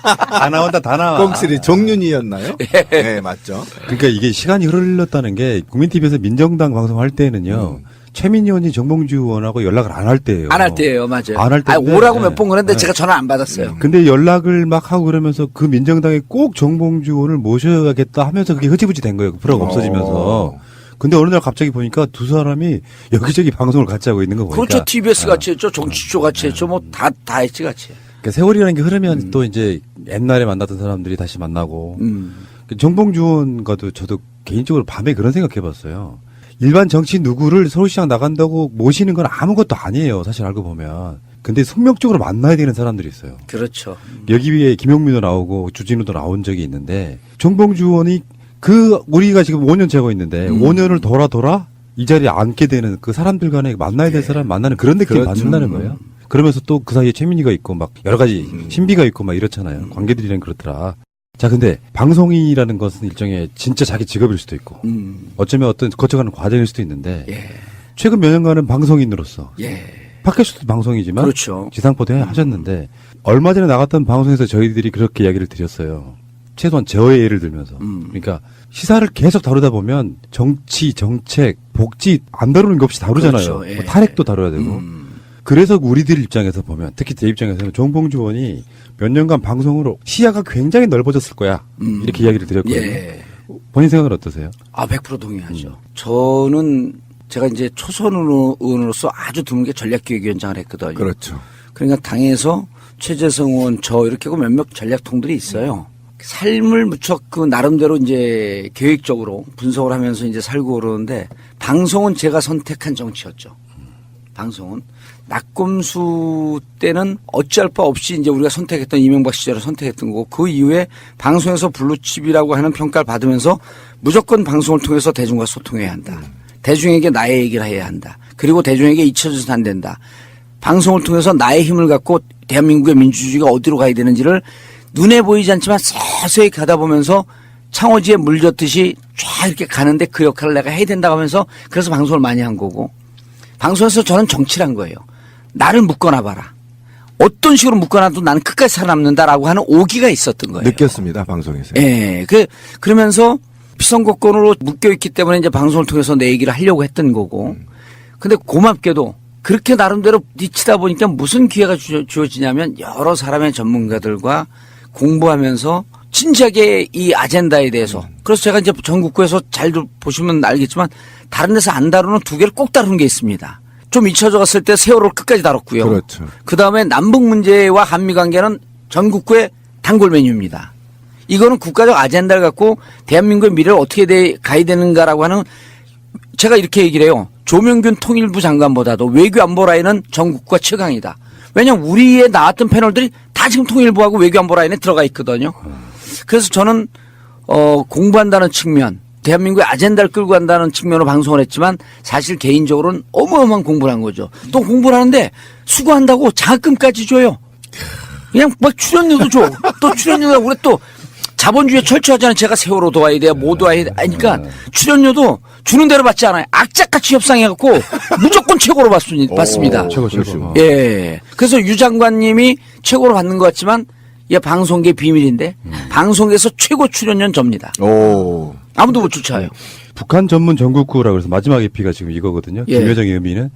다 나온다, 다 나와. 꽁쓰리 정윤이었나요? 네, 맞죠. 그러니까 이게 시간이 흘렀다는 게 국민TV에서 민정당 방송할 때는요. 최민희 의원이 정봉주 의원하고 연락을 안 할 때예요. 안 할 때예요. 맞아요. 안 할 때인데. 오라고 몇 번 그랬는데 네. 제가 전화 안 받았어요. 근데 연락을 막 하고 그러면서 그 민정당에 꼭 정봉주 의원을 모셔야겠다 하면서 그게 흐지부지 된 거예요. 그 프로가 없어지면서. 근데 어느 날 갑자기 보니까 두 사람이 여기저기 방송을 같이 하고 있는 거 보니까. 그렇죠. TBS 같이 했죠. 정치쇼 같이 했죠. 뭐 다 했지 같이. 그러니까 세월이라는 게 흐르면 또 이제 옛날에 만났던 사람들이 다시 만나고. 음. 정봉주 의원과도 저도 개인적으로 밤에 그런 생각 해봤어요. 일반 정치 누구를 서울시장 나간다고 모시는 건 아무것도 아니에요. 사실 알고 보면. 근데 숙명적으로 만나야 되는 사람들이 있어요. 그렇죠. 여기 위에 김용민도 나오고 주진우도 나온 적이 있는데 정봉주 의원이 우리가 지금 5년 재고 있는데 5년을 돌아 이 자리에 앉게 되는 그 사람들 간에 만나야 될 사람 만나는 그런 느낌이 그렇죠. 받는다는 거예요. 그러면서 또 그 사이에 최민희가 있고 막 여러 가지 신비가 있고 막 이렇잖아요. 관계들이랑 그렇더라. 자, 근데 방송인이라는 것은 일종의 진짜 자기 직업일 수도 있고 어쩌면 어떤 거쳐가는 과정일 수도 있는데 예. 최근 몇 년간은 방송인으로서 예. 팟캐스트도 방송이지만 그렇죠. 지상포도 하셨는데 얼마 전에 나갔던 방송에서 저희들이 그렇게 이야기를 드렸어요. 최소한 저의 예를 들면서. 그러니까 시사를 계속 다루다 보면 정치, 정책, 복지 안 다루는 게 없이 다루잖아요. 그렇죠. 예. 뭐 탈핵도 다뤄야 되고. 그래서 우리들 입장에서 보면 특히 제 입장에서는 정봉주 의원이 몇 년간 방송으로 시야가 굉장히 넓어졌을 거야. 이렇게 이야기를 드렸거든요. 예. 본인 생각은 어떠세요? 100% 동의하죠. 저는 제가 이제 초선 의원으로서 아주 드물게 전략기획위원장을 했거든요. 그렇죠. 그러니까 당에서 최재성 의원 저 이렇게 하고 몇몇 전략통들이 있어요. 삶을 무척 그 나름대로 이제 계획적으로 분석을 하면서 이제 살고 그러는데 방송은 제가 선택한 정치였죠. 방송은 낙검수 때는 어찌할 바 없이 이제 우리가 선택했던 이명박 시절을 선택했던 거고 그 이후에 방송에서 블루칩이라고 하는 평가를 받으면서 무조건 방송을 통해서 대중과 소통해야 한다. 대중에게 나의 얘기를 해야 한다. 그리고 대중에게 잊혀져서는 안 된다. 방송을 통해서 나의 힘을 갖고 대한민국의 민주주의가 어디로 가야 되는지를 눈에 보이지 않지만 서서히 가다 보면서 창호지에 물젓듯이 쫙 이렇게 가는데 그 역할을 내가 해야 된다고 하면서 그래서 방송을 많이 한 거고 방송에서 저는 정치를 한 거예요. 나를 묶어놔봐라. 어떤 식으로 묶어놔도 나는 끝까지 살아남는다라고 하는 오기가 있었던 거예요. 느꼈습니다, 방송에서. 예. 그러면서 피선거권으로 묶여있기 때문에 이제 방송을 통해서 내 얘기를 하려고 했던 거고. 근데 고맙게도 그렇게 나름대로 뒤치다 보니까 무슨 기회가 주어지냐면 여러 사람의 전문가들과 공부하면서 진지하게 이 아젠다에 대해서. 그래서 제가 이제 전국구에서 잘 보시면 알겠지만 다른 데서 안 다루는 두 개를 꼭 다루는 게 있습니다. 좀 잊혀져 갔을 때 세월호를 끝까지 다뤘고요. 그렇죠. 그다음에 남북 문제와 한미 관계는 전국구의 단골 메뉴입니다. 이거는 국가적 아젠다를 갖고 대한민국의 미래를 어떻게 가야 되는가라고 하는 제가 이렇게 얘기를 해요. 조명균 통일부 장관보다도 외교 안보 라인은 전국구가 최강이다. 왜냐하면 우리의 나왔던 패널들이 다 지금 통일부하고 외교 안보 라인에 들어가 있거든요. 그래서 저는 공부한다는 측면 대한민국의 아젠다를 끌고 간다는 측면으로 방송을 했지만 사실 개인적으로는 어마어마한 공부를 한 거죠. 또 공부를 하는데 수고한다고 장학금까지 줘요. 그냥 막 출연료도 줘. 또 출연료가 우리 또 자본주의에 철저하잖아요. 제가 세월호 도와야 돼요. 뭐 도와야 돼. 아니까 출연료도 주는 대로 받지 않아요. 악착같이 협상해갖고 무조건 최고로 받습니다. 최고. 예. 그래서 유 장관님이 최고로 받는 것 같지만 이게 방송계 비밀인데 방송에서 최고 출연료는 접니다. 오. 아무도 못 쫓아요. 북한 전문 전국구라고 해서 마지막 에피가 지금 이거거든요. 예. 김여정의 의미는.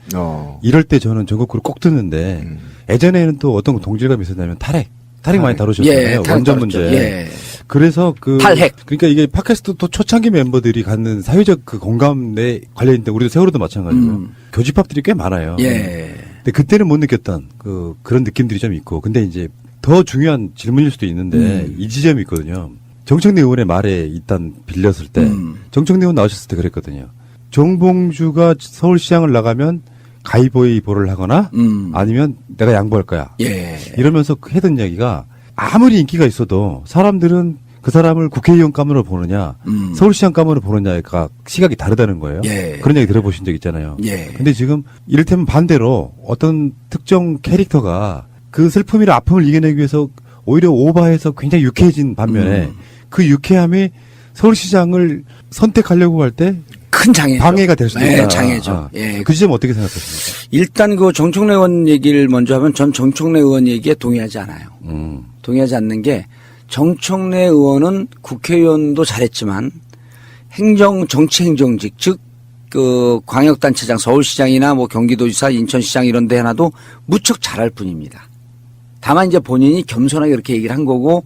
이럴 때 저는 전국구를 꼭 듣는데 예전에는 또 어떤 동질감이 있었냐면 탈핵 많이 다루셨잖아요. 예, 원전 문제. 예. 그래서 탈핵. 그러니까 이게 팟캐스트 또 초창기 멤버들이 갖는 사회적 그 공감에 관련된 우리도 세월호도 마찬가지고 교집합들이 꽤 많아요. 예. 근데 그때는 못 느꼈던 그런 느낌들이 좀 있고 근데 이제 더 중요한 질문일 수도 있는데 이 지점이 있거든요. 정청래 의원의 말에 일단 빌렸을 때 정청래 의원 나오셨을 때 그랬거든요. 정봉주가 서울시장을 나가면 가위바위보를 하거나 아니면 내가 양보할 거야. 예. 이러면서 했던 이야기가 아무리 인기가 있어도 사람들은 그 사람을 국회의원감으로 보느냐 서울시장감으로 보느냐가 시각이 다르다는 거예요. 예. 그런 얘기 들어보신 적 있잖아요. 예. 근데 지금 이를테면 반대로 어떤 특정 캐릭터가 그 슬픔이나 아픔을 이겨내기 위해서 오히려 오버해서 굉장히 유쾌해진 반면에 그 유쾌함이 서울시장을 선택하려고 할 때 큰 장애죠. 방해가 될 수도 있다. 네, 장애죠. 예. 그 지점 어떻게 생각하십니까? 일단 그 정청래 의원 얘기를 먼저 하면 전 정청래 의원 얘기에 동의하지 않아요. 동의하지 않는 게 정청래 의원은 국회의원도 잘했지만 정치행정직, 즉, 그 광역단체장, 서울시장이나 뭐 경기도지사, 인천시장 이런 데 하나도 무척 잘할 뿐입니다. 다만 이제 본인이 겸손하게 그렇게 얘기를 한 거고,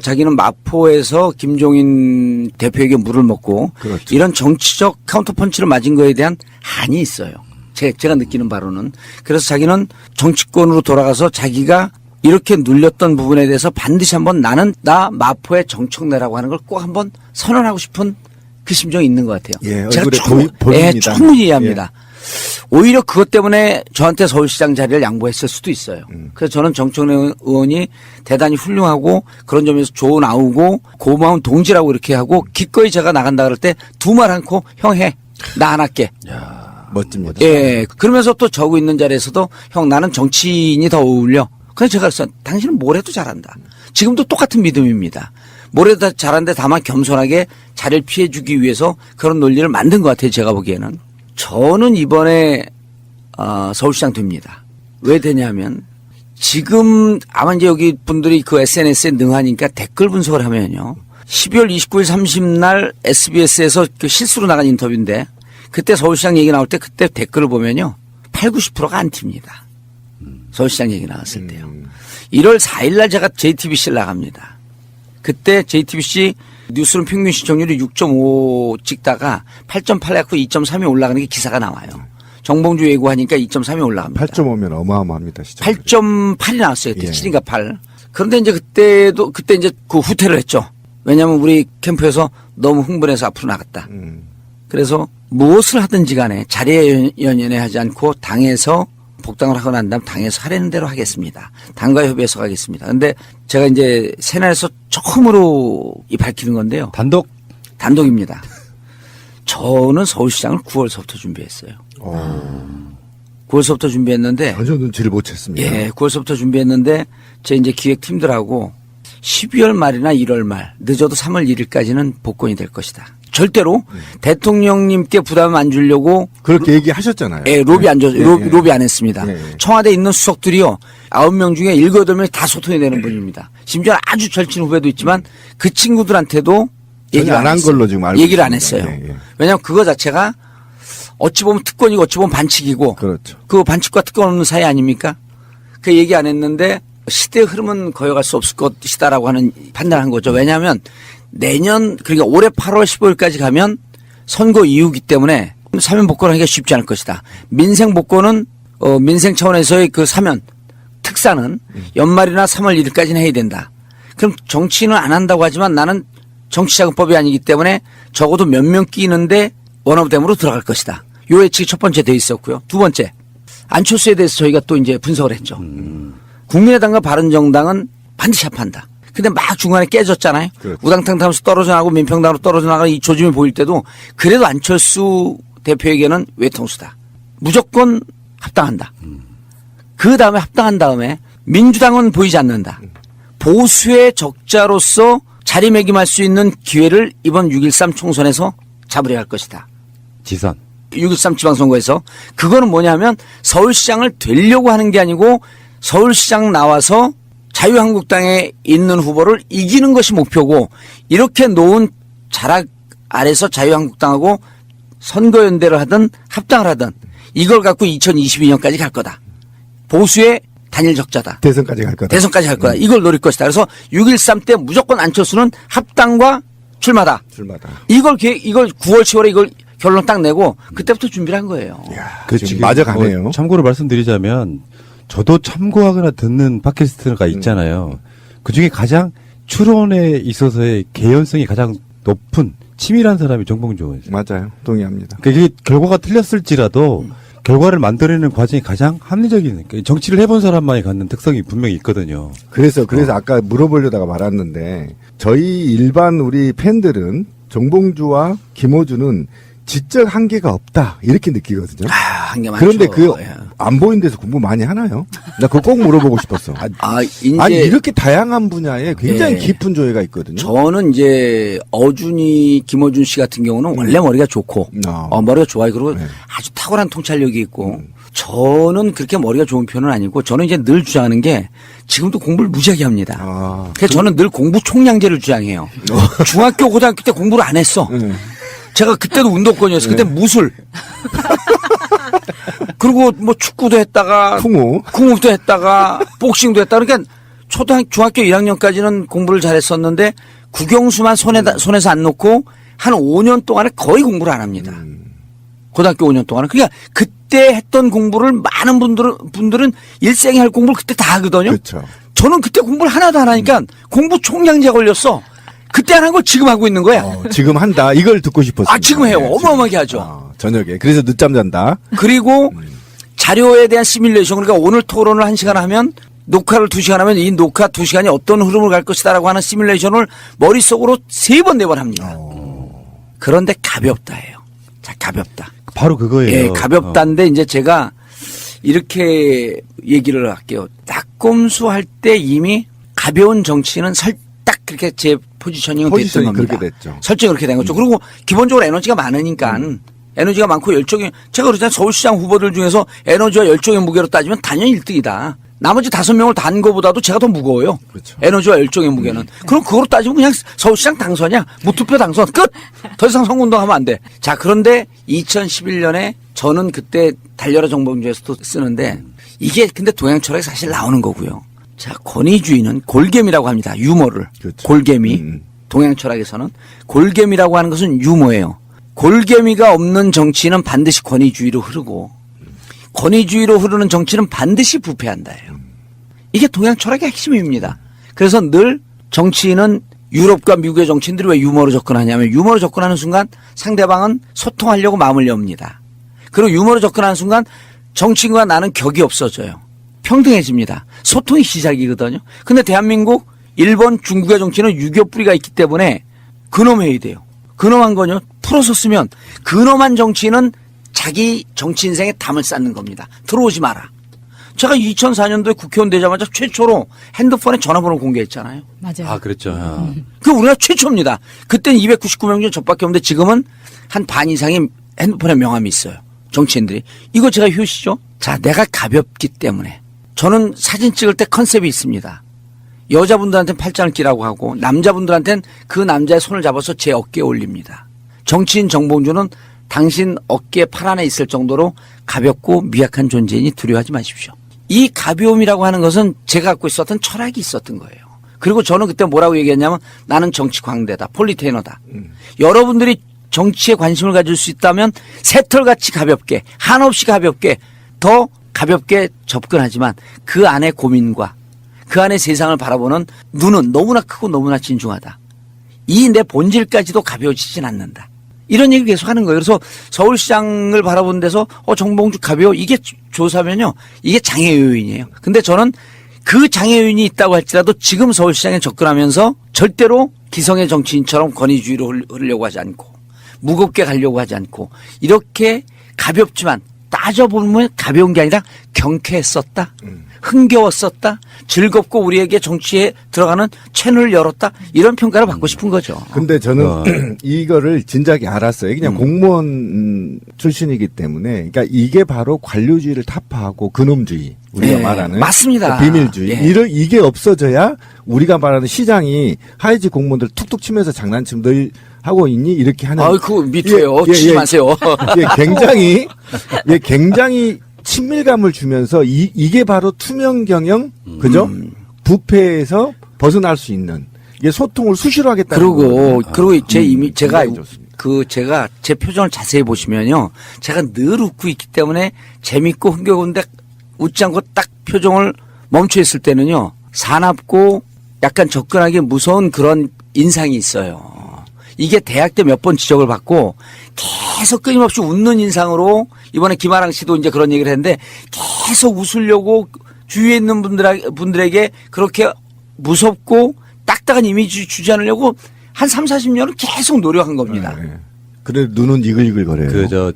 자기는 마포에서 김종인 대표에게 물을 먹고 그렇죠. 이런 정치적 카운터펀치를 맞은 거에 대한 한이 있어요. 제가 느끼는 바로는. 그래서 자기는 정치권으로 돌아가서 자기가 이렇게 눌렸던 부분에 대해서 반드시 한번 나 마포의 정청래라고 하는 걸 꼭 한번 선언하고 싶은 그 심정이 있는 것 같아요. 예, 제가 얼굴에 보입니다. 충분히 이해합니다. 오히려 그것 때문에 저한테 서울시장 자리를 양보했을 수도 있어요. 그래서 저는 정청래 의원이 대단히 훌륭하고 그런 점에서 좋은 아우고 고마운 동지라고 이렇게 하고 기꺼이 제가 나간다 그럴 때 두 말 않고 형 해. 나 안 할게. 멋집니다. 예. 그러면서 또 저고 있는 자리에서도 형 나는 정치인이 더 어울려. 그래서 제가 그랬어요. 당신은 뭘 해도 잘한다. 지금도 똑같은 믿음입니다. 뭘 해도 잘하는데 다만 겸손하게 자리를 피해주기 위해서 그런 논리를 만든 것 같아요. 제가 보기에는. 저는 이번에 서울시장 됩니다. 왜 되냐면 지금 아마 이제 여기 분들이 그 SNS에 능하니까 댓글 분석을 하면요. 12월 29일 30날 SBS에서 그 실수로 나간 인터뷰인데 그때 서울시장 얘기 나올 때 그때 댓글을 보면요. 8, 90%가 안 튑니다. 서울시장 얘기 나왔을 때요. 1월 4일 날 제가 JTBC를 나갑니다. 그때 JTBC 뉴스룸 평균 시청률이 6.5 찍다가 8.8 해갖고 2.3이 올라가는 게 기사가 나와요. 정봉주 예고하니까 2.3이 올라갑니다. 8.5면 어마어마합니다. 시청. 8.8이 나왔어요. 그때 예. 7인가 8. 그런데 이제 그때 이제 그 후퇴를 했죠. 왜냐하면 우리 캠프에서 너무 흥분해서 앞으로 나갔다. 그래서 무엇을 하든지 간에 자리에 연연해 하지 않고 당에서 복당을 하고 난 다음 당에서 하라는 대로 하겠습니다. 당과 협의해서 가겠습니다. 근데 제가 이제 새날에서 처음으로 밝히는 건데요. 단독입니다. 저는 서울시장을 9월서부터 준비했어요. 9월서부터 준비했는데 전혀 눈치를 못 챘습니다. 예, 9월서부터 준비했는데 제 이제 기획팀들하고 12월 말이나 1월 말 늦어도 3월 1일까지는 복권이 될 것이다. 절대로 대통령님께 부담 안 주려고 그렇게 얘기하셨잖아요. 예, 로비 안 줬, 예, 예. 로비 안 했습니다. 예, 예. 청와대에 있는 수석들이요. 9명 중에 7, 8명이 다 소통이 되는 분입니다. 심지어 아주 절친 후배도 있지만 그 친구들한테도 얘기를 안 한 했어요. 걸로 지금 알고 얘기를 안 있습니다. 했어요. 예, 예. 왜냐하면 그거 자체가 어찌 보면 특권이고 어찌 보면 반칙이고 그렇죠. 그 반칙과 특권 없는 사이 아닙니까? 그 얘기 안 했는데 시대의 흐름은 거여갈 수 없을 것이다라고 하는 판단한 거죠. 왜냐하면 내년 그러니까 올해 8월 15일까지 가면 선거 이후기 때문에 사면 복권하기가 쉽지 않을 것이다. 민생 복권은 민생 차원에서의 그 사면 특사는 연말이나 3월 1일까지는 해야 된다. 그럼 정치인은 안 한다고 하지만 나는 정치자금법이 아니기 때문에 적어도 몇 명 끼는데 원오브댐으로 들어갈 것이다. 요 예측이 첫 번째 돼 있었고요. 두 번째 안철수에 대해서 저희가 또 이제 분석을 했죠. 국민의당과 바른정당은 반드시 합한다. 근데 막 중간에 깨졌잖아요. 그렇죠. 우당탕 하면서 떨어져 나가고 민평당으로 떨어져 나가는 이 조짐이 보일 때도 그래도 안철수 대표에게는 외통수다. 무조건 합당한다. 그 다음에 합당한 다음에 민주당은 보이지 않는다. 보수의 적자로서 자리매김할 수 있는 기회를 이번 6.13 총선에서 잡으려 할 것이다. 지선. 6.13 지방선거에서 그거는 뭐냐면 서울시장을 되려고 하는 게 아니고 서울시장 나와서 자유한국당에 있는 후보를 이기는 것이 목표고 이렇게 놓은 자락 아래서 자유한국당하고 선거연대를 하든 합당을 하든 이걸 갖고 2022년까지 갈 거다. 보수의 단일 적자다. 대선까지 갈 거다. 대선까지 갈 거다. 이걸 노릴 것이다. 그래서 6.13 때 무조건 안철수는 합당과 출마다. 출마다. 이걸 9월, 10월에 이걸 결론 딱 내고 그때부터 준비를 한 거예요. 그 지금 맞아가네요. 뭐 참고로 말씀드리자면 저도 참고하거나 듣는 팟캐스트가 있잖아요. 그 중에 가장 추론에 있어서의 개연성이 가장 높은 치밀한 사람이 정봉주 의원이죠. 맞아요. 동의합니다. 그게 결과가 틀렸을지라도 결과를 만들어내는 과정이 가장 합리적인 그러니까 정치를 해본 사람만이 갖는 특성이 분명히 있거든요. 그래서 아까 물어보려다가 말았는데 저희 일반 우리 팬들은 정봉주와 김어준은 지적 한계가 없다 이렇게 느끼거든요. 한계 많죠. 그런데 그 예. 안 보이는 데서 공부 많이 하나요? 나 그거 꼭 물어보고 싶었어. 이제 아니 이렇게 다양한 분야에 굉장히 예. 깊은 조예가 있거든요. 저는 이제 김어준 씨 같은 경우는 원래 머리가 좋고 머리가 좋아요. 그리고 네. 아주 탁월한 통찰력이 있고 저는 그렇게 머리가 좋은 편은 아니고 저는 이제 늘 주장하는 게 지금도 공부를 무지하게 합니다. 그래서 저는 늘 공부 총량제를 주장해요. 중학교 고등학교 때 공부를 안 했어. 제가 그때도 운동권이었어요. 그때 무술. 그리고 뭐 축구도 했다가 궁우도 했다가 복싱도 했다. 그러니까 중학교 1학년까지는 공부를 잘했었는데 국영수만 손에서 안 놓고 한 5년 동안에 거의 공부를 안 합니다. 고등학교 5년 동안은. 그러니까 그때 했던 공부를 많은 분들은 일생에 할 공부를 그때 다 하거든요. 그렇죠. 저는 그때 공부를 하나도 안 하니까 공부 총량제 걸렸어. 그때 안 한 걸 지금 하고 있는 거야. 지금 한다. 이걸 듣고 싶었어요. 지금 해요. 어마어마하게 하죠. 저녁에. 그래서 늦잠 잔다. 그리고 자료에 대한 시뮬레이션, 그러니까 오늘 토론을 1시간 하면 녹화를 2시간 하면 이 녹화 2시간이 어떤 흐름을 갈 것이다라고 하는 시뮬레이션을 머릿속으로 3번, 4번 합니다. 그런데 가볍다예요. 자, 가볍다. 바로 그거예요. 예, 가볍다인데 이제 제가 이렇게 얘기를 할게요. 낙검수 할 때 이미 가벼운 정치는 딱 그렇게 제 포지셔닝은 됐던 겁니다. 그렇게 됐죠. 설정이 그렇게 된 거죠. 그리고 기본적으로 에너지가 많으니까 에너지가 많고 열정이 제가 그러잖아요. 서울시장 후보들 중에서 에너지와 열정의 무게로 따지면 당연히 1등이다. 나머지 5명을 단 거보다도 제가 더 무거워요. 그렇죠. 에너지와 열정의 무게는. 그럼 그거로 따지면 그냥 서울시장 당선이야. 무투표 당선. 끝! 더 이상 선거운동하면 안 돼. 자, 그런데 2011년에 저는 그때 달려라 정봉주에서도 쓰는데 이게 근데 동양 철학이 사실 나오는 거고요. 자, 권위주의는 골개미라고 합니다. 유머를. 그렇죠. 골개미. 동양 철학에서는 골개미라고 하는 것은 유머예요. 골개미가 없는 정치는 반드시 권위주의로 흐르고 권위주의로 흐르는 정치는 반드시 부패한다예요. 이게 동양 철학의 핵심입니다. 그래서 늘 정치인은 유럽과 미국의 정치인들이 왜 유머로 접근하냐면 유머로 접근하는 순간 상대방은 소통하려고 마음을 엽니다. 그리고 유머로 접근하는 순간 정치인과 나는 격이 없어져요. 평등해집니다. 소통이 시작이거든요. 근데 대한민국, 일본, 중국의 정치는 유교 뿌리가 있기 때문에 근엄해야 돼요. 근엄한 거요. 풀어서 쓰면 근엄한 정치인은 자기 정치 인생에 담을 쌓는 겁니다. 들어오지 마라. 제가 2004년도에 국회의원 되자마자 최초로 핸드폰에 전화번호 공개했잖아요. 맞아요. 그랬죠. 그 우리나라 최초입니다. 그때는 299명 중 저밖에 없는데 지금은 한 반 이상이 핸드폰에 명함이 있어요. 정치인들이. 이거 제가 효시죠? 자, 내가 가볍기 때문에. 저는 사진 찍을 때 컨셉이 있습니다. 여자분들한테는 팔짱을 끼라고 하고 남자분들한테는 그 남자의 손을 잡아서 제 어깨에 올립니다. 정치인 정봉주는 당신 어깨 팔 안에 있을 정도로 가볍고 미약한 존재이니 두려워하지 마십시오. 이 가벼움이라고 하는 것은 제가 갖고 있었던 철학이 있었던 거예요. 그리고 저는 그때 뭐라고 얘기했냐면 나는 정치 광대다. 폴리테이너다. 여러분들이 정치에 관심을 가질 수 있다면 새털같이 가볍게 한없이 가볍게 더 가볍게 접근하지만 그 안에 고민과 그 안에 세상을 바라보는 눈은 너무나 크고 너무나 진중하다. 이 내 본질까지도 가벼워지진 않는다. 이런 얘기를 계속 하는 거예요. 그래서 서울시장을 바라보는 데서 정봉주 가벼워. 이게 조사면요. 이게 장애 요인이에요. 근데 저는 그 장애 요인이 있다고 할지라도 지금 서울시장에 접근하면서 절대로 기성의 정치인처럼 권위주의로 흐르려고 하지 않고 무겁게 가려고 하지 않고 이렇게 가볍지만 따져보면 가벼운 게 아니라 경쾌했었다. 흥겨웠었다. 즐겁고 우리에게 정치에 들어가는 채널을 열었다. 이런 평가를 받고 싶은 거죠. 근데 저는 이거를 진작에 알았어요. 그냥 공무원 출신이기 때문에. 그러니까 이게 바로 관료주의를 타파하고 근엄주의. 우리가 예, 말하는. 맞습니다. 비밀주의. 예. 이게 없어져야 우리가 말하는 시장이 하이지 공무원들 툭툭 치면서 장난침 늘 하고 있니? 이렇게 하는. 그거 미투예요. 치지 마세요. 굉장히 친밀감을 주면서 이게 바로 투명 경영, 그죠? 부패에서 벗어날 수 있는 이게 소통을 수시로 하겠다는 그리고 제가 좋습니다. 제 표정을 자세히 보시면요, 제가 늘 웃고 있기 때문에 재밌고 흥겨운데 웃지 않고 딱 표정을 멈춰 있을 때는요, 사납고 약간 접근하기 무서운 그런 인상이 있어요. 이게 대학 때 몇 번 지적을 받고 계속 끊임없이 웃는 인상으로 이번에 김아랑 씨도 이제 그런 얘기를 했는데 계속 웃으려고 주위에 있는 분들에게 그렇게 무섭고 딱딱한 이미지 주지 않으려고 한 30, 40년을 계속 노력한 겁니다. 그래 눈은 이글이글 거려요.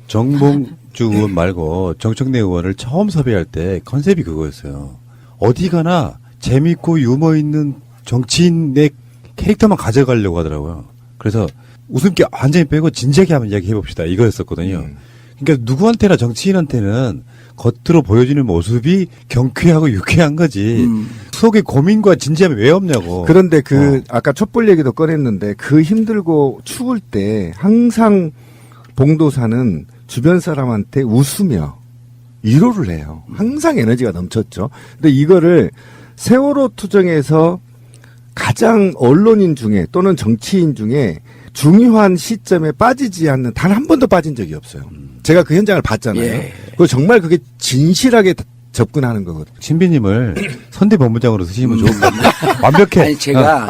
김덕주 의원 말고 정청래 의원을 처음 섭외할 때 컨셉이 그거였어요. 어디 가나 재밌고 유머 있는 정치인의 캐릭터만 가져가려고 하더라고요. 그래서 웃음기 완전히 빼고 진지하게 한번 이야기 해봅시다 이거였었거든요. 그러니까 누구한테나 정치인한테는 겉으로 보여주는 모습이 경쾌하고 유쾌한 거지. 속에 고민과 진지함이 왜 없냐고. 그런데 아까 촛불 얘기도 꺼냈는데 그 힘들고 추울 때 항상 봉도사는 주변 사람한테 웃으며 위로를 해요. 항상 에너지가 넘쳤죠. 근데 이거를 세월호 투쟁에서 가장 언론인 중에 또는 정치인 중에 중요한 시점에 빠지지 않는 단 한 번도 빠진 적이 없어요. 제가 그 현장을 봤잖아요. 예. 그거 정말 그게 진실하게 접근하는 거거든요. 신비님을 선대본부장으로 쓰시면 좋을 것 같아요. 완벽해. 아니 제가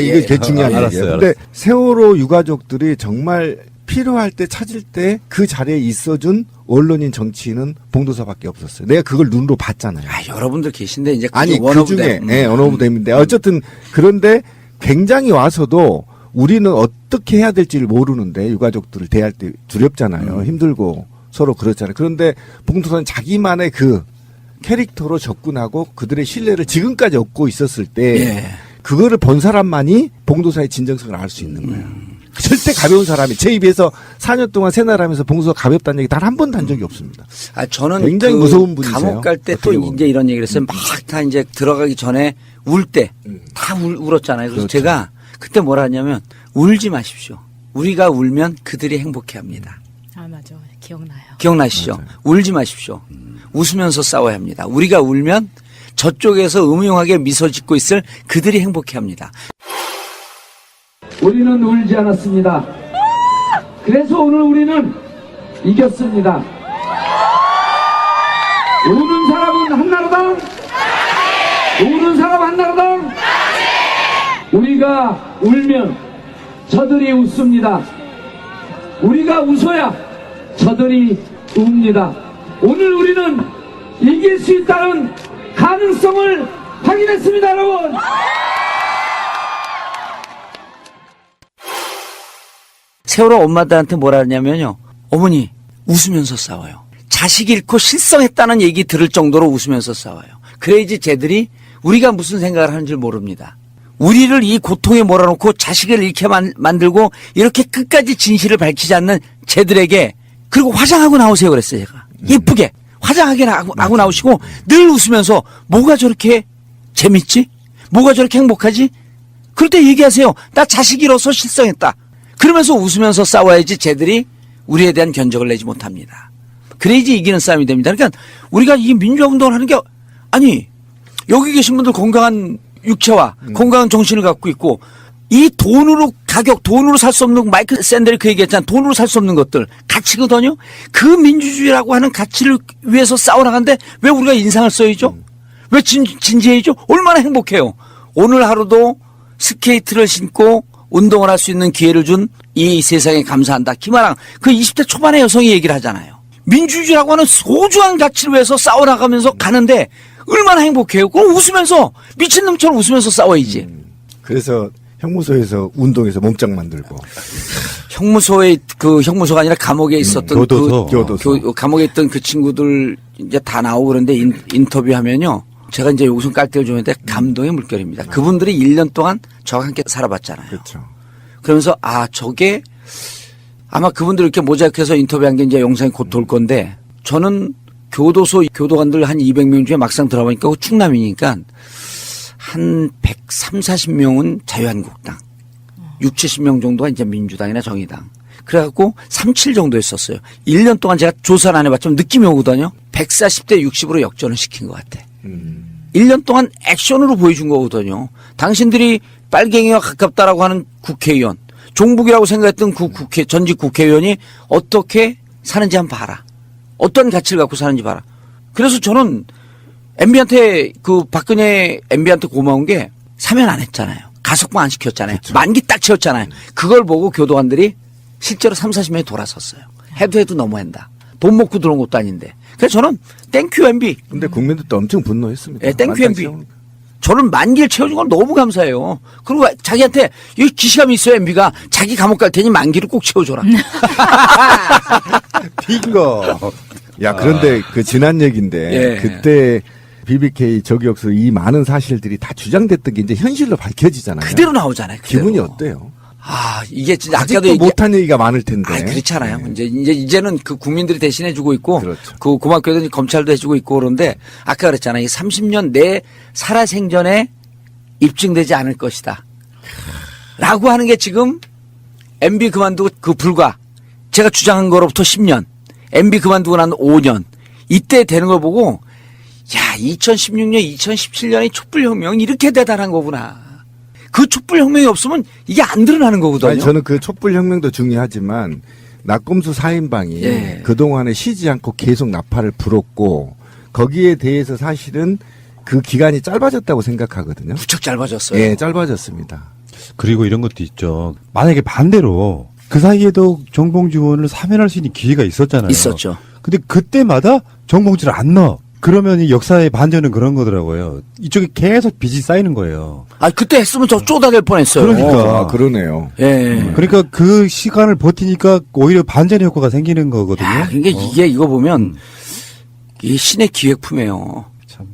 이게 중요한 알았어요, 얘기예요. 알았어요. 근데 세월호 유가족들이 정말 필요할 때 찾을 때 그 자리에 있어준 언론인 정치인은 봉도사밖에 없었어요. 내가 그걸 눈으로 봤잖아요. 여러분들 계신데 이제 아니 그 원어부대. 중에 언어부대인데 어쨌든 그런데 굉장히 와서도 우리는 어떻게 해야 될지를 모르는데 유가족들을 대할 때 두렵잖아요. 힘들고 서로 그렇잖아요. 그런데 봉도사는 자기만의 그 캐릭터로 접근하고 그들의 신뢰를 지금까지 얻고 있었을 때 예. 그거를 본 사람만이 봉도사의 진정성을 알 수 있는 거예요. 절대 가벼운 사람이 제 입에서 4년 동안 생활하면서 봉도사가 가볍다는 얘기 단 한 번도 한 적이 없습니다. 저는 굉장히 무서운 분이세요. 감옥 갈 때 또 어떻게 보면. 이제 이런 얘기를 했어요. 막 다 이제 들어가기 전에 울 때 다 울었잖아요. 그래서 그렇죠. 제가 그때 뭐라 하냐면 울지 마십시오. 우리가 울면 그들이 행복해 합니다. 아, 맞아. 기억나요. 기억나시죠? 맞아요. 울지 마십시오. 웃으면서 싸워야 합니다. 우리가 울면 저쪽에서 음흉하게 미소 짓고 있을 그들이 행복해 합니다. 우리는 울지 않았습니다. 그래서 오늘 우리는 이겼습니다. 우는 사람은 한나라당, 우는 사람 한나라당. 우리가 울면 저들이 웃습니다. 우리가 웃어야 저들이 웁니다. 오늘 우리는 이길 수 있다는 가능성을 확인했습니다, 여러분. 세월호 엄마들한테 뭐라 하냐면요. 어머니 웃으면서 싸워요. 자식 잃고 실성했다는 얘기 들을 정도로 웃으면서 싸워요. 그래야지 쟤들이 우리가 무슨 생각을 하는지 모릅니다. 우리를 이 고통에 몰아놓고 자식을 잃게 만들고 이렇게 끝까지 진실을 밝히지 않는 쟤들에게 그리고 화장하고 나오세요 그랬어요 제가. 예쁘게 화장하게 하고 나오시고 늘 웃으면서 뭐가 저렇게 재밌지? 뭐가 저렇게 행복하지? 그럴 때 얘기하세요. 나 자식 잃어서 실성했다. 그러면서 웃으면서 싸워야지 쟤들이 우리에 대한 견적을 내지 못합니다. 그래야지 이기는 싸움이 됩니다. 그러니까 우리가 이 민주화운동을 하는 게 아니 여기 계신 분들 건강한 육체와 건강한 정신을 갖고 있고 이 돈으로 돈으로 살 수 없는 마이클 샌델이 그 얘기했잖아. 돈으로 살 수 없는 것들 가치거든요. 그 민주주의라고 하는 가치를 위해서 싸워나가는데 왜 우리가 인상을 써야죠? 왜 진지해야죠? 얼마나 행복해요. 오늘 하루도 스케이트를 신고 운동을 할 수 있는 기회를 준 이 세상에 감사한다. 김아랑 그 20대 초반의 여성이 얘기를 하잖아요. 민주주의라고 하는 소중한 가치를 위해서 싸워나가면서 가는데 얼마나 행복해요. 그럼 웃으면서 미친놈처럼 웃으면서 싸워야지. 그래서 형무소에서 운동해서 몸짱 만들고 형무소가 아니라 감옥에 있었던 교도소. 감옥에 있던 그 친구들 이제 다 나오고 그런데 인터뷰하면요. 제가 이제 웃음 깔때를 주는데 감동의 물결입니다. 그분들이 1년 동안 저와 함께 살아봤잖아요. 그렇죠. 그러면서 저게 아마 그분들 이렇게 모자이크해서 인터뷰한 게 이제 영상이 곧 돌 건데 저는 교도소 교도관들 한 200명 중에 막상 들어보니까 충남이니까 한 130, 40명은 자유한국당, 60, 70명 정도가 이제 민주당이나 정의당. 그래갖고 37 정도 했었어요. 1년 동안 제가 조사를 안 해봤지만 느낌이 오거든요. 140대 60으로 역전을 시킨 것 같아. 1년 동안 액션으로 보여준 거거든요. 당신들이 빨갱이와 가깝다라고 하는 국회의원, 종북이라고 생각했던 그 전직 국회의원이 어떻게 사는지 한번 봐라. 어떤 가치를 갖고 사는지 봐라. 그래서 저는 MB한테 박근혜 MB한테 고마운 게 사면 안 했잖아요. 가석방 안 시켰잖아요. 그렇죠. 만기 딱 채웠잖아요. 그걸 보고 교도관들이 실제로 30, 40명이 돌아섰어요. 해도 너무한다. 돈 먹고 들어온 것도 아닌데. 그래서 저는 땡큐 MB. 근데 국민들도 엄청 분노했습니다. 땡큐 MB. 저를 만기를 채워준 건 너무 감사해요. 그리고 자기한테 이 기시감이 있어요. MB가 자기 감옥 갈 테니 만기를 꼭 채워줘라. 빙고. 야, 그런데 그 지난 얘기인데 예. 그때 BBK 저격수 이 많은 사실들이 다 주장됐던 게 이제 현실로 밝혀지잖아요. 그대로 나오잖아요. 그대로. 기분이 어때요? 아, 이게 진짜 아직도 아까도 못한 얘기가 많을 텐데. 아, 그렇잖아요. 네. 이제는 그 국민들이 대신해주고 있고, 그렇죠. 그 고맙게도 검찰도 해주고 있고 그런데 아까 그랬잖아요. 이 30년 내 살아생전에 입증되지 않을 것이다. 라고 하는 게 지금 MB 그만두고 그 불과 제가 주장한 거로부터 10년, MB 그만두고 난 5년 이때 되는 걸 보고 야, 2016년, 2017년의 촛불혁명 이렇게 대단한 거구나. 그 촛불혁명이 없으면 이게 안 드러나는 거거든요. 아니, 저는 그 촛불혁명도 중요하지만 낙검수 4인방이 예. 그동안에 쉬지 않고 계속 나팔을 불었고 거기에 대해서 사실은 그 기간이 짧아졌다고 생각하거든요. 무척 짧아졌어요. 예, 짧아졌습니다. 그리고 이런 것도 있죠. 만약에 반대로 그 사이에도 정봉주 의원을 사면할 수 있는 기회가 있었잖아요. 있었죠. 근데 그때마다 정봉주를 안 넣어. 그러면 이 역사의 반전은 그런 거더라고요. 이쪽에 계속 빚이 쌓이는 거예요. 아, 그때 했으면 저 쪼다될 뻔했어요. 그러니까. 아, 그러네요. 예. 그러니까 그 시간을 버티니까 오히려 반전의 효과가 생기는 거거든요. 야, 그러니까 이게 이거 보면 이 신의 기획품이에요. 참.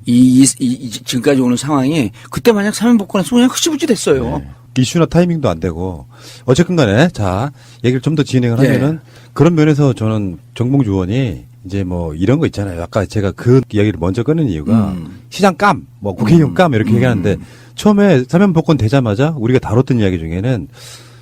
지금까지 오는 상황이 그때 만약 사면복권했으면 그냥 흐지부지 됐어요. 네. 이슈나 타이밍도 안 되고 어쨌든 간에 자 얘기를 좀 더 진행을 네. 하면은 그런 면에서 저는 정봉주 의원이 이제 뭐 이런 거 있잖아요. 아까 제가 그 이야기를 먼저 꺼낸 이유가 시장 깜, 뭐 국회의원 깜 이렇게 얘기하는데 처음에 사면 복권 되자마자 우리가 다뤘던 이야기 중에는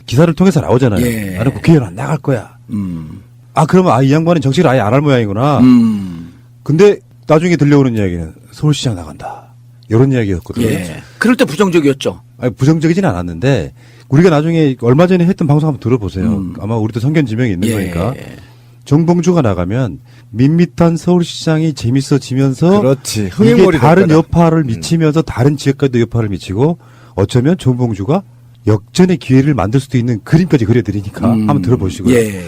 기사를 통해서 나오잖아요. 예. 나는 국회의원 안 나갈 거야. 음. 아 그러면 이 양반은 정치를 아예 안 할 모양이구나. 음. 근데 나중에 들려오는 이야기는 서울시장 나간다. 이런 이야기였거든요. 예. 그럴 때 부정적이었죠. 아니, 부정적이진 않았는데 우리가 나중에 얼마 전에 했던 방송 한번 들어보세요. 아마 우리도 성견지명이 있는 예. 거니까. 정봉주가 나가면 밋밋한 서울시장이 재밌어지면서 그렇지. 이게 흥행몰이 다른 될 거다. 여파를 미치면서 다른 지역까지도 여파를 미치고 어쩌면 정봉주가 역전의 기회를 만들 수도 있는 그림까지 그려드리니까 한번 들어보시고요. 예.